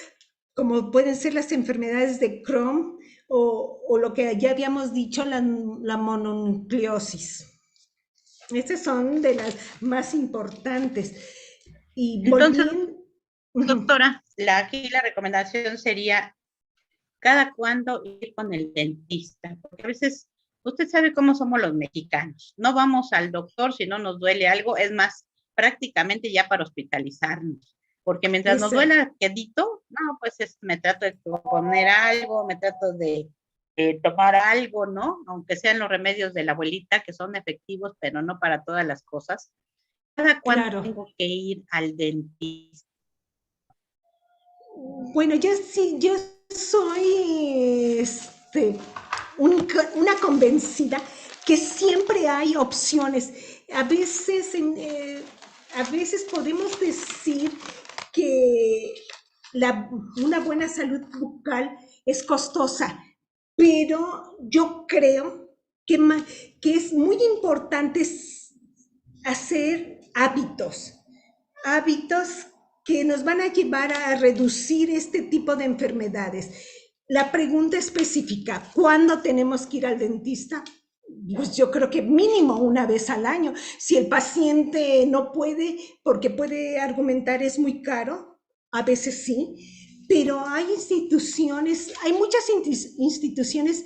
como pueden ser las enfermedades de Crohn o lo que ya habíamos dicho, la mononucleosis. Estas son de las más importantes. Y entonces, doctora, aquí la recomendación sería cada cuándo ir con el dentista, porque a veces usted sabe cómo somos los mexicanos, no vamos al doctor si no nos duele algo, es más, prácticamente ya para hospitalizarnos, porque mientras nos duela quedito, no, pues me trato de poner algo, me trato de tomar algo, ¿no? Aunque sean los remedios de la abuelita, que son efectivos, pero no para todas las cosas. ¿Cada cuándo tengo que ir al dentista? Bueno, yo soy una convencida que siempre hay opciones. A veces podemos decir que una buena salud bucal es costosa, pero yo creo que es muy importante hacer hábitos que nos van a llevar a reducir este tipo de enfermedades. La pregunta específica, ¿cuándo tenemos que ir al dentista? Pues yo creo que mínimo una vez al año. Si el paciente no puede, porque puede argumentar es muy caro, a veces sí, pero hay muchas instituciones,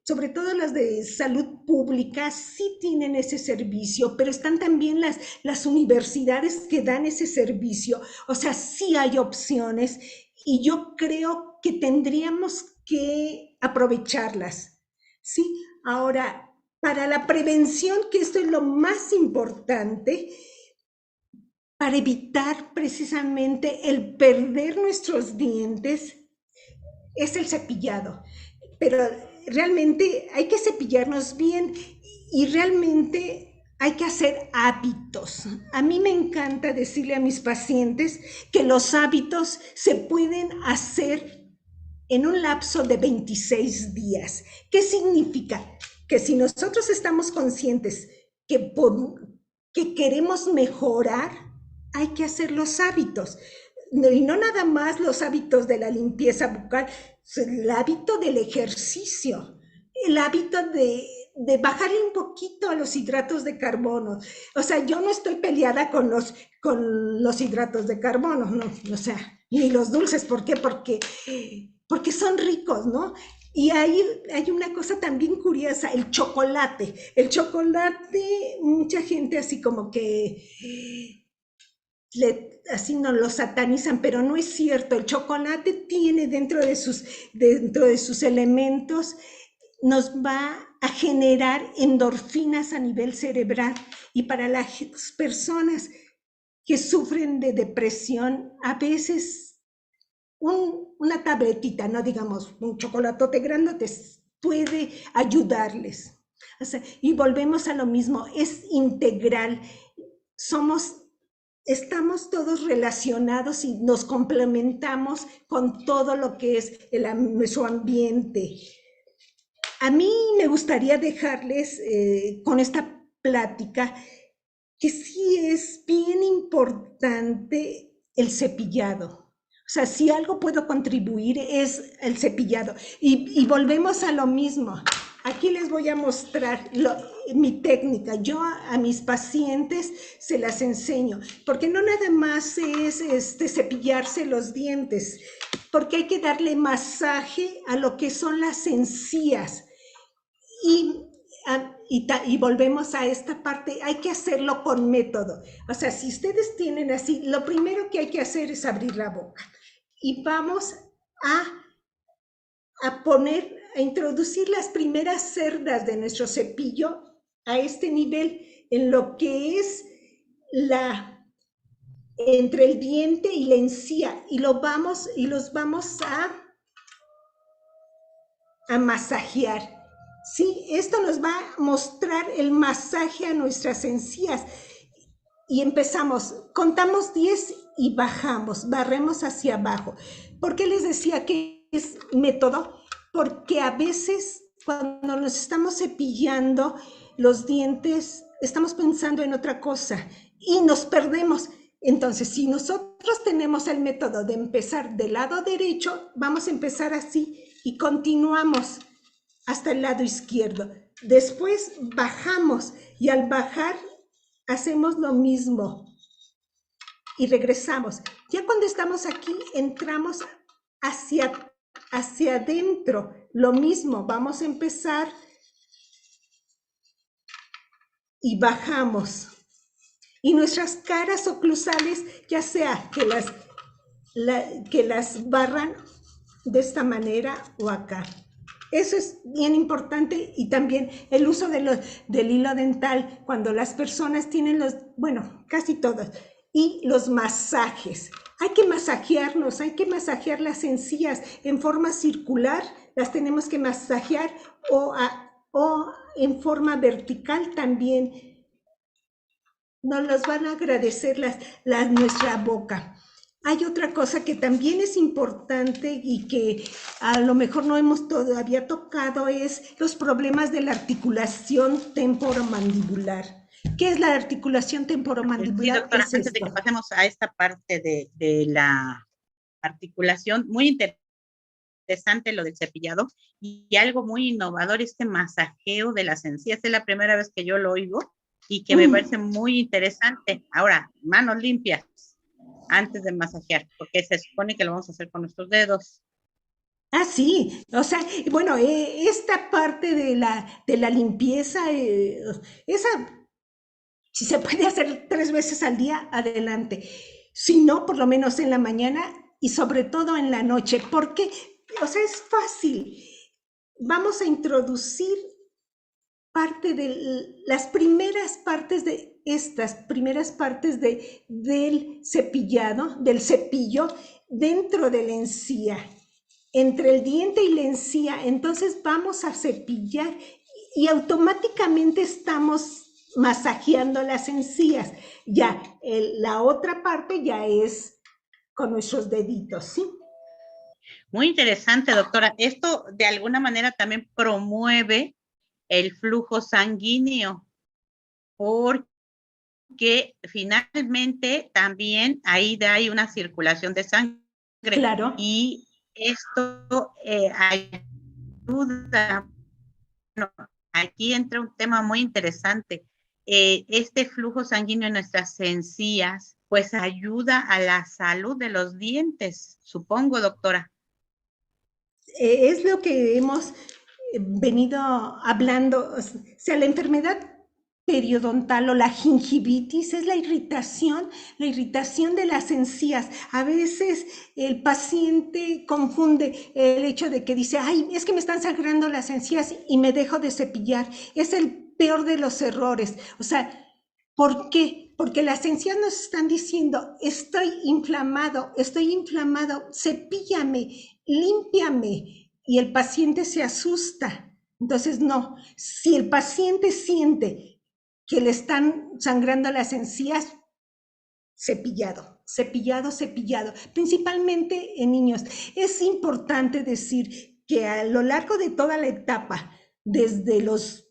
sobre todo las de salud pública, sí tienen ese servicio, pero están también las universidades que dan ese servicio. O sea, sí hay opciones y yo creo que tendríamos que aprovecharlas, ¿sí? Ahora, para la prevención, que esto es lo más importante, para evitar precisamente el perder nuestros dientes, es el cepillado. Pero realmente hay que cepillarnos bien y realmente hay que hacer hábitos. A mí me encanta decirle a mis pacientes que los hábitos se pueden hacer en un lapso de 26 días. ¿Qué significa? Que si nosotros estamos conscientes que queremos mejorar, hay que hacer los hábitos. Y no nada más los hábitos de la limpieza bucal, el hábito del ejercicio, el hábito de bajarle un poquito a los hidratos de carbono. O sea, yo no estoy peleada con los hidratos de carbono, no, o sea, ni los dulces. ¿Por qué? Porque son ricos, ¿no? Y hay una cosa también curiosa, el chocolate. El chocolate, mucha gente así como que así nos lo satanizan, pero no es cierto. El chocolate tiene dentro de sus elementos, nos va a generar endorfinas a nivel cerebral. Y para las personas que sufren de depresión, a veces una tabletita, no digamos un chocolatote grande, puede ayudarles. O sea, y volvemos a lo mismo, es integral. Estamos todos relacionados y nos complementamos con todo lo que es nuestro ambiente. A mí me gustaría dejarles con esta plática que sí es bien importante el cepillado. O sea, si algo puedo contribuir es el cepillado. Y volvemos a lo mismo. Aquí les voy a mostrar mi técnica. Yo a mis pacientes se las enseño, porque no nada más es cepillarse los dientes, porque hay que darle masaje a lo que son las encías. Y volvemos a esta parte, hay que hacerlo con método. O sea, si ustedes tienen así, lo primero que hay que hacer es abrir la boca. Y vamos a introducir las primeras cerdas de nuestro cepillo a este nivel, en lo que es entre el diente y la encía, y los vamos a masajear. Sí, esto nos va a mostrar el masaje a nuestras encías. Y empezamos, contamos 10 y bajamos, barremos hacia abajo. ¿Por qué les decía que es método? Porque a veces cuando nos estamos cepillando los dientes, estamos pensando en otra cosa y nos perdemos. Entonces, si nosotros tenemos el método de empezar del lado derecho, vamos a empezar así y continuamos hasta el lado izquierdo. Después bajamos y al bajar hacemos lo mismo y regresamos. Ya cuando estamos aquí, entramos hacia adentro. Lo mismo, vamos a empezar y bajamos. Y nuestras caras oclusales, ya sea que las barran de esta manera o acá. Eso es bien importante. Y también el uso del hilo dental cuando las personas tienen casi todas, y los masajes. Hay que masajearnos, hay que masajear las encías en forma circular, las tenemos que masajear, o en forma vertical también. Nos los van a agradecer nuestra boca. hay otra cosa que también es importante y que a lo mejor no hemos todavía tocado, es los problemas de la articulación temporomandibular. ¿Qué es la articulación Sí, temporomandibular? doctora, Es antes de esto. que pasemos a esta parte de la articulación, muy interesante lo del cepillado y algo muy innovador, este masajeo de las encías. Es la primera vez que yo lo oigo y que me parece muy interesante. Ahora, manos limpias antes de masajear, porque se supone que lo vamos a hacer con nuestros dedos. Ah, sí, o sea, bueno, esta parte de la limpieza, esa, si se puede hacer 3 veces al día, adelante. Si no, por lo menos en la mañana y sobre todo en la noche, porque, o sea, es fácil. Vamos a introducir parte de las primeras partes de estas primeras partes del cepillado, del cepillo, dentro de la encía, entre el diente y la encía. Entonces vamos a cepillar y automáticamente estamos masajeando las encías. Ya, la otra parte ya es con nuestros deditos, ¿sí? Muy interesante, doctora. Esto de alguna manera también promueve el flujo sanguíneo, porque finalmente también ahí hay una circulación de sangre. Claro. Y esto ayuda. Bueno, aquí entra un tema muy interesante. Este flujo sanguíneo en nuestras encías, pues ayuda a la salud de los dientes, supongo, doctora. Es lo que hemos venido hablando, o sea, la enfermedad periodontal o la gingivitis es la irritación de las encías. A veces el paciente confunde el hecho de que dice, ay, es que me están sangrando las encías y me dejo de cepillar. Es el peor de los errores. O sea, ¿por qué? Porque las encías nos están diciendo, estoy inflamado, cepíllame, límpiame. Y el paciente se asusta. Entonces, no, si el paciente siente que le están sangrando las encías, cepillado, cepillado, cepillado, principalmente en niños. Es importante decir que a lo largo de toda la etapa, desde los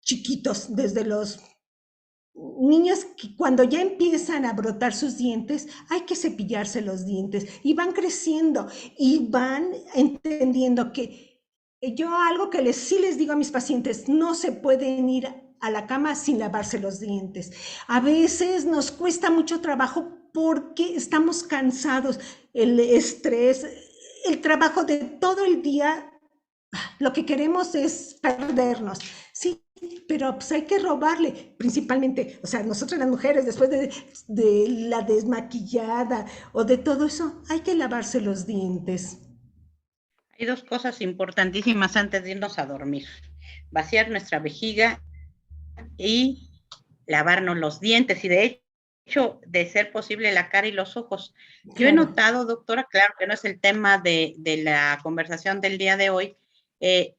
chiquitos, desde los niños que cuando ya empiezan a brotar sus dientes, hay que cepillarse los dientes y van creciendo y van entendiendo que yo algo que sí les digo a mis pacientes, no se pueden ir a la cama sin lavarse los dientes. A veces nos cuesta mucho trabajo porque estamos cansados, el estrés, el trabajo de todo el día, lo que queremos es perdernos, ¿sí? Pero pues hay que robarle, principalmente, o sea, nosotras las mujeres, después de la desmaquillada o de todo eso, hay que lavarse los dientes. Hay dos cosas importantísimas antes de irnos a dormir. Vaciar nuestra vejiga y lavarnos los dientes. Y de hecho, de ser posible, la cara y los ojos. Claro. Yo he notado, doctora, claro que no es el tema de la conversación del día de hoy.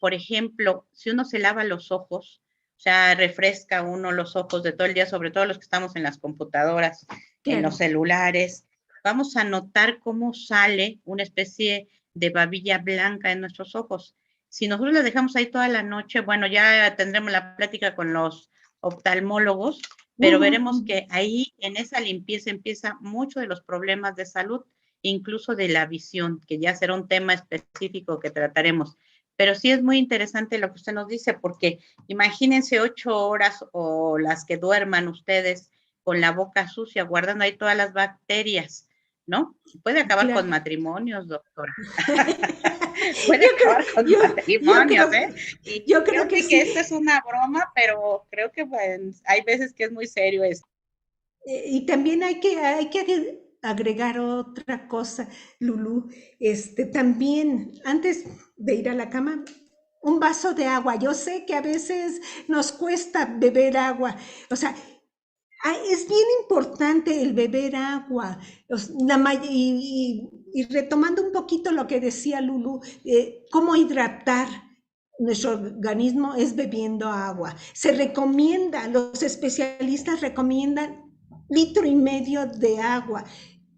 Por ejemplo, si uno se lava los ojos, o sea, refresca uno los ojos de todo el día, sobre todo los que estamos en las computadoras, claro, en los celulares, vamos a notar cómo sale una especie de babilla blanca en nuestros ojos. Si nosotros la dejamos ahí toda la noche, bueno, ya tendremos la plática con los oftalmólogos, pero veremos que ahí en esa limpieza empieza mucho de los problemas de salud, incluso de la visión, que ya será un tema específico que trataremos. Pero sí es muy interesante lo que usted nos dice, porque imagínense 8 horas o las que duerman ustedes con la boca sucia, guardando ahí todas las bacterias, ¿no? Puede acabar con matrimonios, doctora. Puede acabar con matrimonios, ¿eh? Y yo creo que sí. esto es una broma, pero creo que hay veces que es muy serio eso. Y también hay que agregar otra cosa, Lulú. También, antes de ir a la cama, un vaso de agua. Yo sé que a veces nos cuesta beber agua. O sea, es bien importante el beber agua. Y retomando un poquito lo que decía Lulú, cómo hidratar nuestro organismo es bebiendo agua. Se recomienda, los especialistas recomiendan 1,5 litros de agua.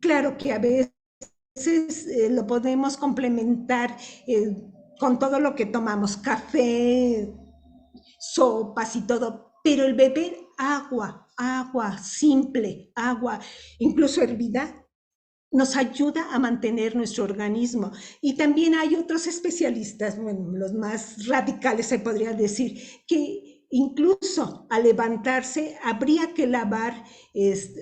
Claro que a veces lo podemos complementar con todo lo que tomamos, café, sopas y todo, pero el beber agua, agua simple, agua, incluso hervida, nos ayuda a mantener nuestro organismo. Y también hay otros especialistas, bueno, los más radicales se podría decir, que incluso al levantarse habría que lavar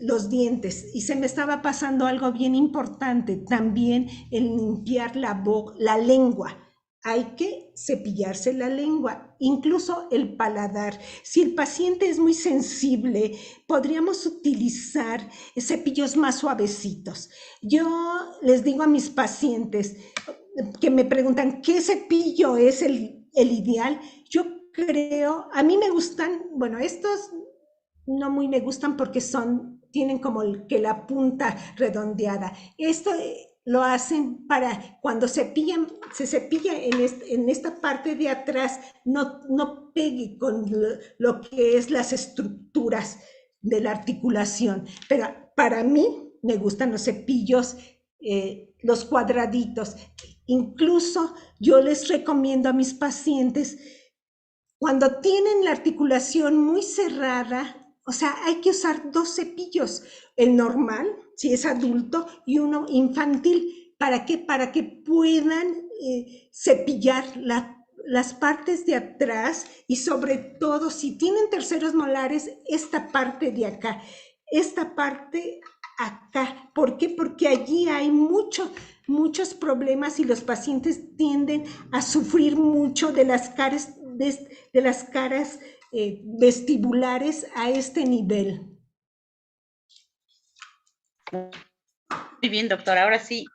los dientes. Y se me estaba pasando algo bien importante, también el limpiar la lengua. Hay que cepillarse la lengua, incluso el paladar. Si el paciente es muy sensible, podríamos utilizar cepillos más suavecitos. Yo les digo a mis pacientes que me preguntan qué cepillo es el ideal. Yo creo, a mí me gustan, bueno, estos no muy me gustan porque tienen como que la punta redondeada. Esto lo hacen para cuando se cepilla en esta parte de atrás, no pegue con lo que es las estructuras de la articulación. Pero para mí me gustan los cepillos, los cuadraditos. Incluso yo les recomiendo a mis pacientes, cuando tienen la articulación muy cerrada, o sea, hay que usar 2 cepillos, el normal, si es adulto, y uno infantil. ¿Para qué? Para que puedan cepillar las partes de atrás y sobre todo si tienen terceros molares, esta parte de acá, esta parte acá. ¿Por qué? Porque allí hay muchos problemas y los pacientes tienden a sufrir mucho de las caras vestibulares a este nivel. Muy bien, doctora. Ahora sí,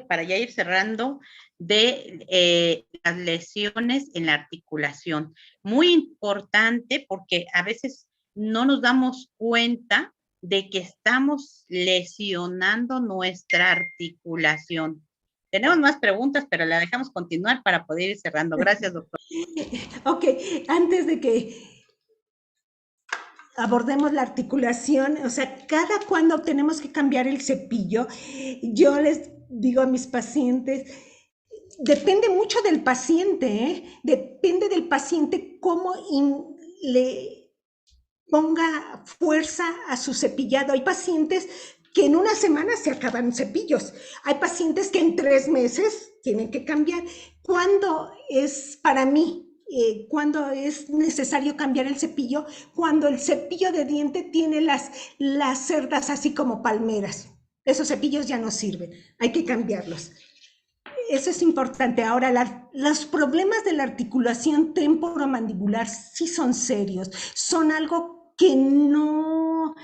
para ya ir cerrando, de las lesiones en la articulación. Muy importante porque a veces no nos damos cuenta de que estamos lesionando nuestra articulación. Tenemos más preguntas, pero la dejamos continuar para poder ir cerrando. Gracias, doctor. Ok, antes de que abordemos la articulación, o sea, cada cuando tenemos que cambiar el cepillo, yo les digo a mis pacientes, depende mucho del paciente, depende del paciente cómo le ponga fuerza a su cepillado. Hay pacientes que en una semana se acaban cepillos. Hay pacientes que en 3 meses tienen que cambiar. ¿Cuándo es para mí? Cuando es necesario cambiar el cepillo, cuando el cepillo de diente tiene las cerdas así como palmeras. Esos cepillos ya no sirven, hay que cambiarlos. Eso es importante. Ahora, los problemas de la articulación temporomandibular sí son serios, son algo que no,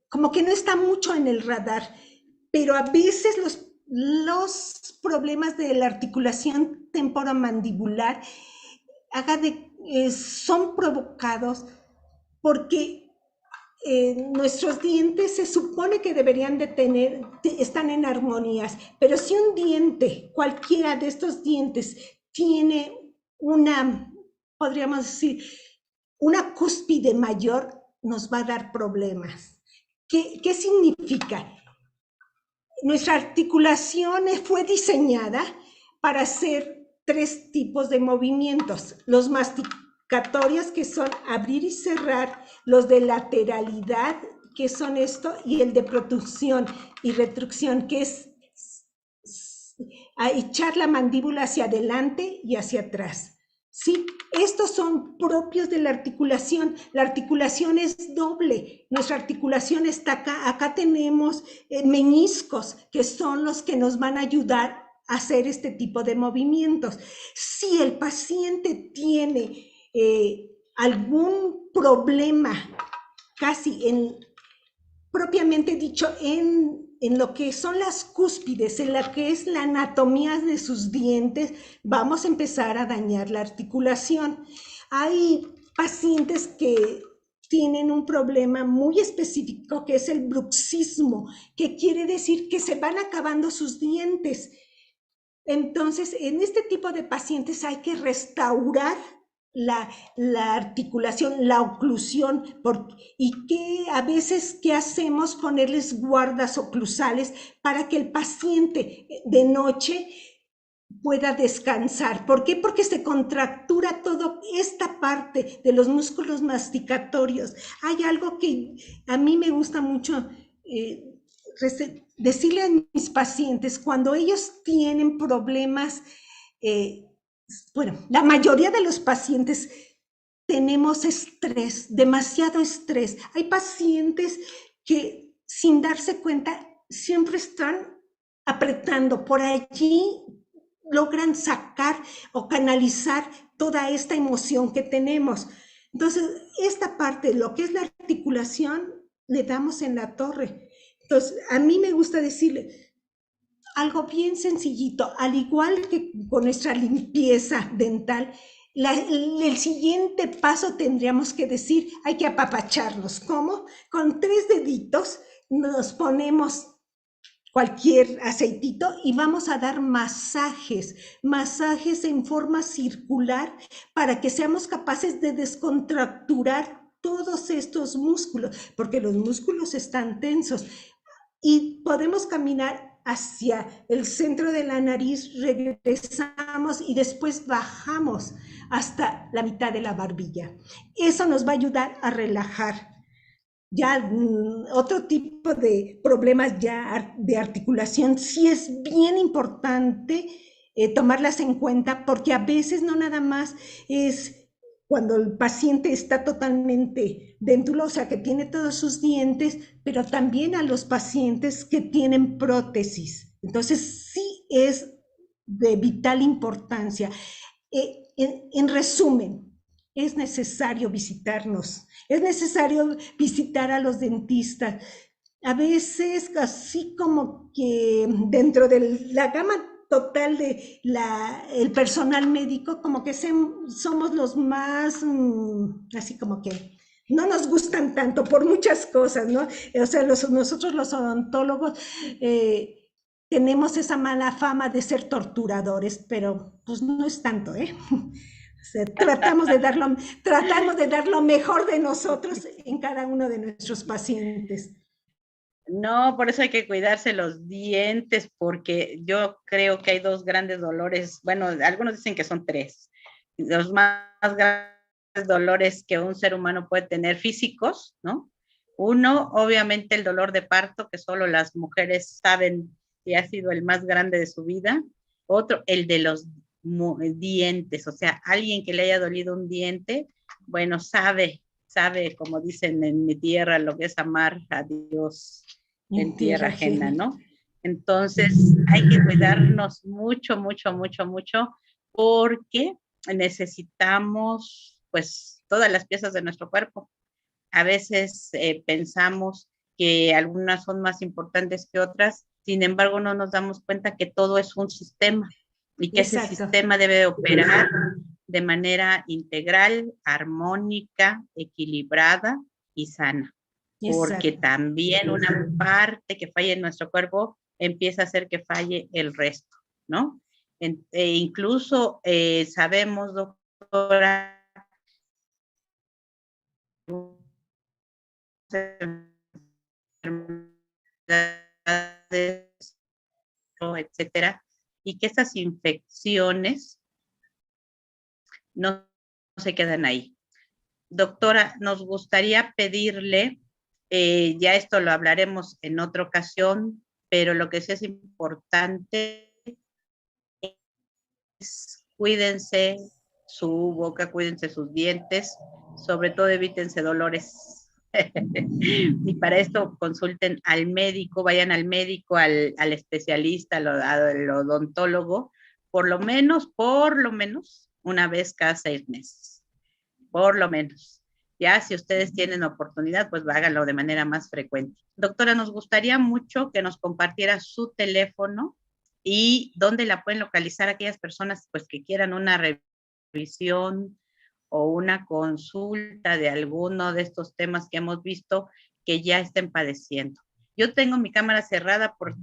como que no está mucho en el radar, pero a veces los problemas de la articulación temporomandibular son provocados porque nuestros dientes se supone que deberían están en armonías, pero si un diente, cualquiera de estos dientes, tiene podríamos decir, una cúspide mayor, nos va a dar problemas. ¿Qué significa? Nuestra articulación fue diseñada para hacer 3 tipos de movimientos. Los masticatorios, que son abrir y cerrar, los de lateralidad, que son esto, y el de protrusión y retrucción, que es echar la mandíbula hacia adelante y hacia atrás. ¿Sí? Estos son propios de la articulación. La articulación es doble. Nuestra articulación está acá. Acá tenemos meniscos, que son los que nos van a ayudar a hacer este tipo de movimientos. Si el paciente tiene algún problema, propiamente dicho, en lo que son las cúspides, en la que es la anatomía de sus dientes, vamos a empezar a dañar la articulación. Hay pacientes que tienen un problema muy específico, que es el bruxismo, que quiere decir que se van acabando sus dientes. Entonces, en este tipo de pacientes hay que restaurar la articulación, la oclusión, y que a veces, ¿qué hacemos? Ponerles guardas oclusales para que el paciente de noche pueda descansar. ¿Por qué? Porque se contractura toda esta parte de los músculos masticatorios. Hay algo que a mí me gusta mucho decirle a mis pacientes cuando ellos tienen problemas. Bueno, la mayoría de los pacientes tenemos estrés, demasiado estrés. Hay pacientes que sin darse cuenta siempre están apretando. Por allí logran sacar o canalizar toda esta emoción que tenemos. Entonces, esta parte, lo que es la articulación, le damos en la torre. Entonces, a mí me gusta decirle algo bien sencillito, al igual que con nuestra limpieza dental, el siguiente paso tendríamos que decir, hay que apapacharnos. ¿Cómo? Con 3 deditos nos ponemos cualquier aceitito y vamos a dar masajes en forma circular para que seamos capaces de descontracturar todos estos músculos, porque los músculos están tensos. Y podemos caminar hacia el centro de la nariz, regresamos y después bajamos hasta la mitad de la barbilla. Eso nos va a ayudar a relajar. Ya otro tipo de problemas ya de articulación, sí es bien importante tomarlas en cuenta, porque a veces no nada más es cuando el paciente está totalmente dentulo, o sea, que tiene todos sus dientes, pero también a los pacientes que tienen prótesis. Entonces, sí es de vital importancia. En resumen, es necesario visitarnos, es necesario visitar a los dentistas. A veces, así como que dentro de la gama total de el personal médico, como que somos los más, así como que no nos gustan tanto por muchas cosas, ¿no? O sea, nosotros los odontólogos tenemos esa mala fama de ser torturadores, pero pues no es tanto, ¿eh? O sea, tratamos de dar lo mejor de nosotros en cada uno de nuestros pacientes. No, por eso hay que cuidarse los dientes, porque yo creo que hay dos grandes dolores. Bueno, algunos dicen que son tres. Los más grandes dolores que un ser humano puede tener físicos, ¿no? Uno, obviamente, el dolor de parto, que solo las mujeres saben que ha sido el más grande de su vida. Otro, el de los dientes, o sea, alguien que le haya dolido un diente, bueno, sabe, como dicen en mi tierra, lo que es amar a Dios en tierra ajena, ¿no? Entonces hay que cuidarnos mucho, mucho, mucho, mucho, porque necesitamos pues todas las piezas de nuestro cuerpo. A veces pensamos que algunas son más importantes que otras, sin embargo no nos damos cuenta que todo es un sistema y que Exacto. Ese sistema debe operar de manera integral, armónica, equilibrada y sana. Porque Exacto. También una parte que falla en nuestro cuerpo empieza a hacer que falle el resto, ¿no? Incluso sabemos, doctora, etcétera, y que estas infecciones no se quedan ahí. Doctora, nos gustaría pedirle, ya esto lo hablaremos en otra ocasión, pero lo que sí es importante es cuídense su boca, cuídense sus dientes, sobre todo evítense dolores. Y para esto consulten al médico, vayan al médico, al especialista, al odontólogo, por lo menos una vez cada 6 meses. Por lo menos. Ya, si ustedes tienen oportunidad, pues háganlo de manera más frecuente. Doctora, nos gustaría mucho que nos compartiera su teléfono y dónde la pueden localizar aquellas personas pues que quieran una revisión o una consulta de alguno de estos temas que hemos visto que ya estén padeciendo. Yo tengo mi cámara cerrada por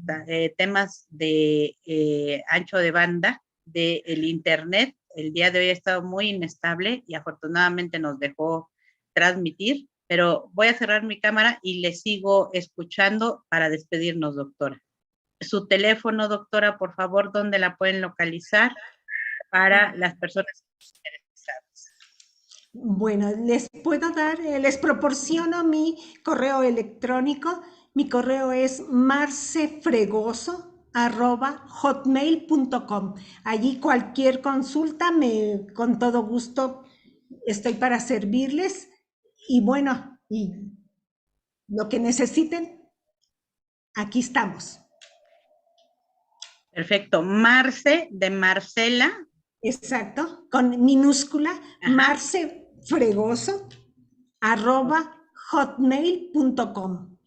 temas de ancho de banda del internet, el día de hoy ha estado muy inestable y afortunadamente nos dejó transmitir, pero voy a cerrar mi cámara y le sigo escuchando para despedirnos, doctora. Su teléfono, doctora, por favor, ¿dónde la pueden localizar para las personas interesadas? Bueno, les puedo dar, les proporciono mi correo electrónico. Mi correo es marcefregoso@hotmail.com. Allí cualquier consulta, con todo gusto estoy para servirles. Y bueno, y lo que necesiten, aquí estamos. Perfecto. Marce de Marcela. Exacto, con minúscula, marcefregoso@hotmail.com.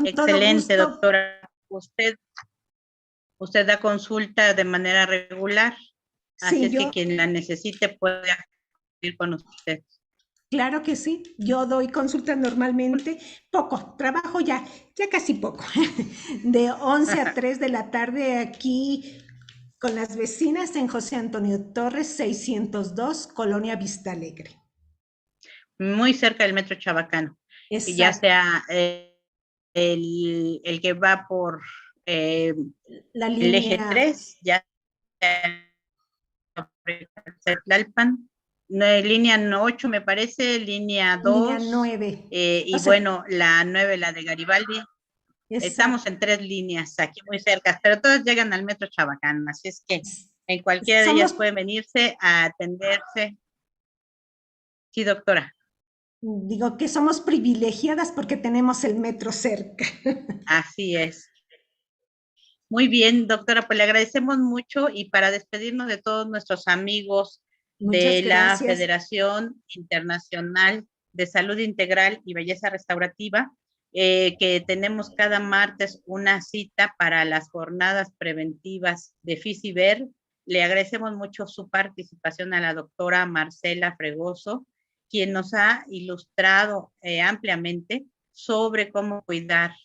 Excelente, doctora. Usted da consulta de manera regular, así Sí, es que quien la necesite puede acudir con usted. Claro que sí, yo doy consulta normalmente, poco, trabajo ya casi poco, de 11 a 3 de la tarde aquí con las vecinas en José Antonio Torres, 602, Colonia Vista Alegre. Muy cerca del Metro Chabacano. Exacto. Y ya sea el que va por la el línea eje 3, ya sea Tlalpan, línea 8 me parece, línea 2. Línea 9. Y bueno, la 9, la de Garibaldi. Exacto. Estamos en 3 líneas aquí muy cerca, pero todas llegan al Metro Chabacán, así es que en cualquiera de ellas pueden venirse a atenderse. Sí, doctora. Digo que somos privilegiadas porque tenemos el metro cerca. Así es. Muy bien, doctora, pues le agradecemos mucho y para despedirnos de todos nuestros amigos de la Federación Internacional de Salud Integral y Belleza Restaurativa, que tenemos cada martes una cita para las jornadas preventivas de FISIVER. Le agradecemos mucho su participación a la doctora Marcela Fregoso, quien nos ha ilustrado ampliamente sobre cómo cuidar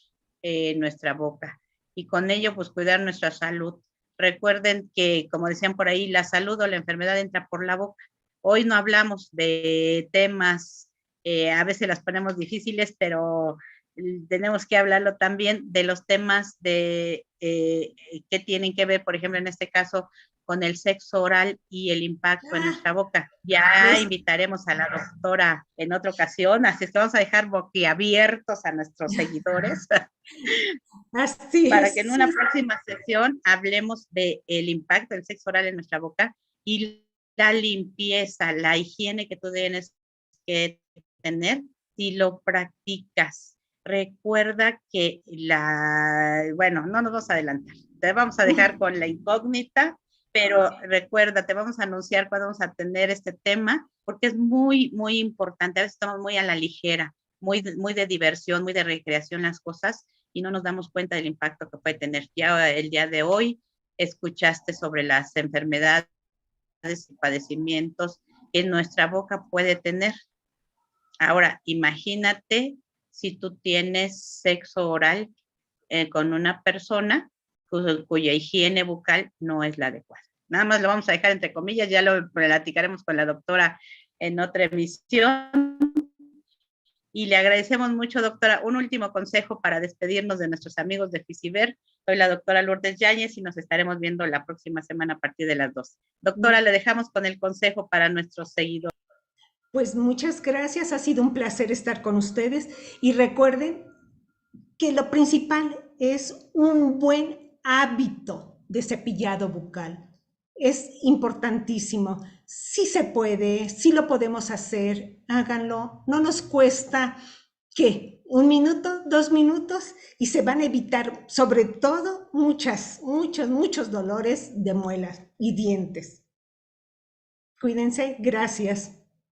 nuestra boca y con ello pues cuidar nuestra salud. Recuerden que, como decían por ahí, la salud o la enfermedad entra por la boca. Hoy no hablamos de temas, a veces las ponemos difíciles, pero tenemos que hablarlo también de los temas de que tienen que ver, por ejemplo, en este caso, con el sexo oral y el impacto en nuestra boca. Ya invitaremos a la doctora en otra ocasión, así es que vamos a dejar boquiabiertos a nuestros seguidores para que en una próxima sesión hablemos del impacto del sexo oral en nuestra boca y la limpieza, la higiene que tú tienes que tener si lo practicas. Recuerda que bueno, no nos vamos a adelantar, te vamos a dejar con la incógnita, pero recuerda, te vamos a anunciar cuándo vamos a tener este tema, porque es muy, muy importante. A veces estamos muy a la ligera, muy de diversión, muy de recreación las cosas, y no nos damos cuenta del impacto que puede tener. Ya el día de hoy escuchaste sobre las enfermedades y padecimientos que nuestra boca puede tener. Ahora, imagínate si tú tienes sexo oral con una persona cuya higiene bucal no es la adecuada. Nada más lo vamos a dejar entre comillas, ya lo platicaremos con la doctora en otra emisión. Y le agradecemos mucho, doctora. Un último consejo para despedirnos de nuestros amigos de FISIVER. Soy la doctora Lourdes Yáñez y nos estaremos viendo la próxima semana a partir de las 2. Doctora, le dejamos con el consejo para nuestros seguidores. Pues muchas gracias, ha sido un placer estar con ustedes y recuerden que lo principal es un buen hábito de cepillado bucal. Es importantísimo. Sí se puede, sí lo podemos hacer, háganlo. No nos cuesta, ¿qué? 1 minuto, 2 minutos y se van a evitar sobre todo muchos dolores de muelas y dientes. Cuídense, gracias.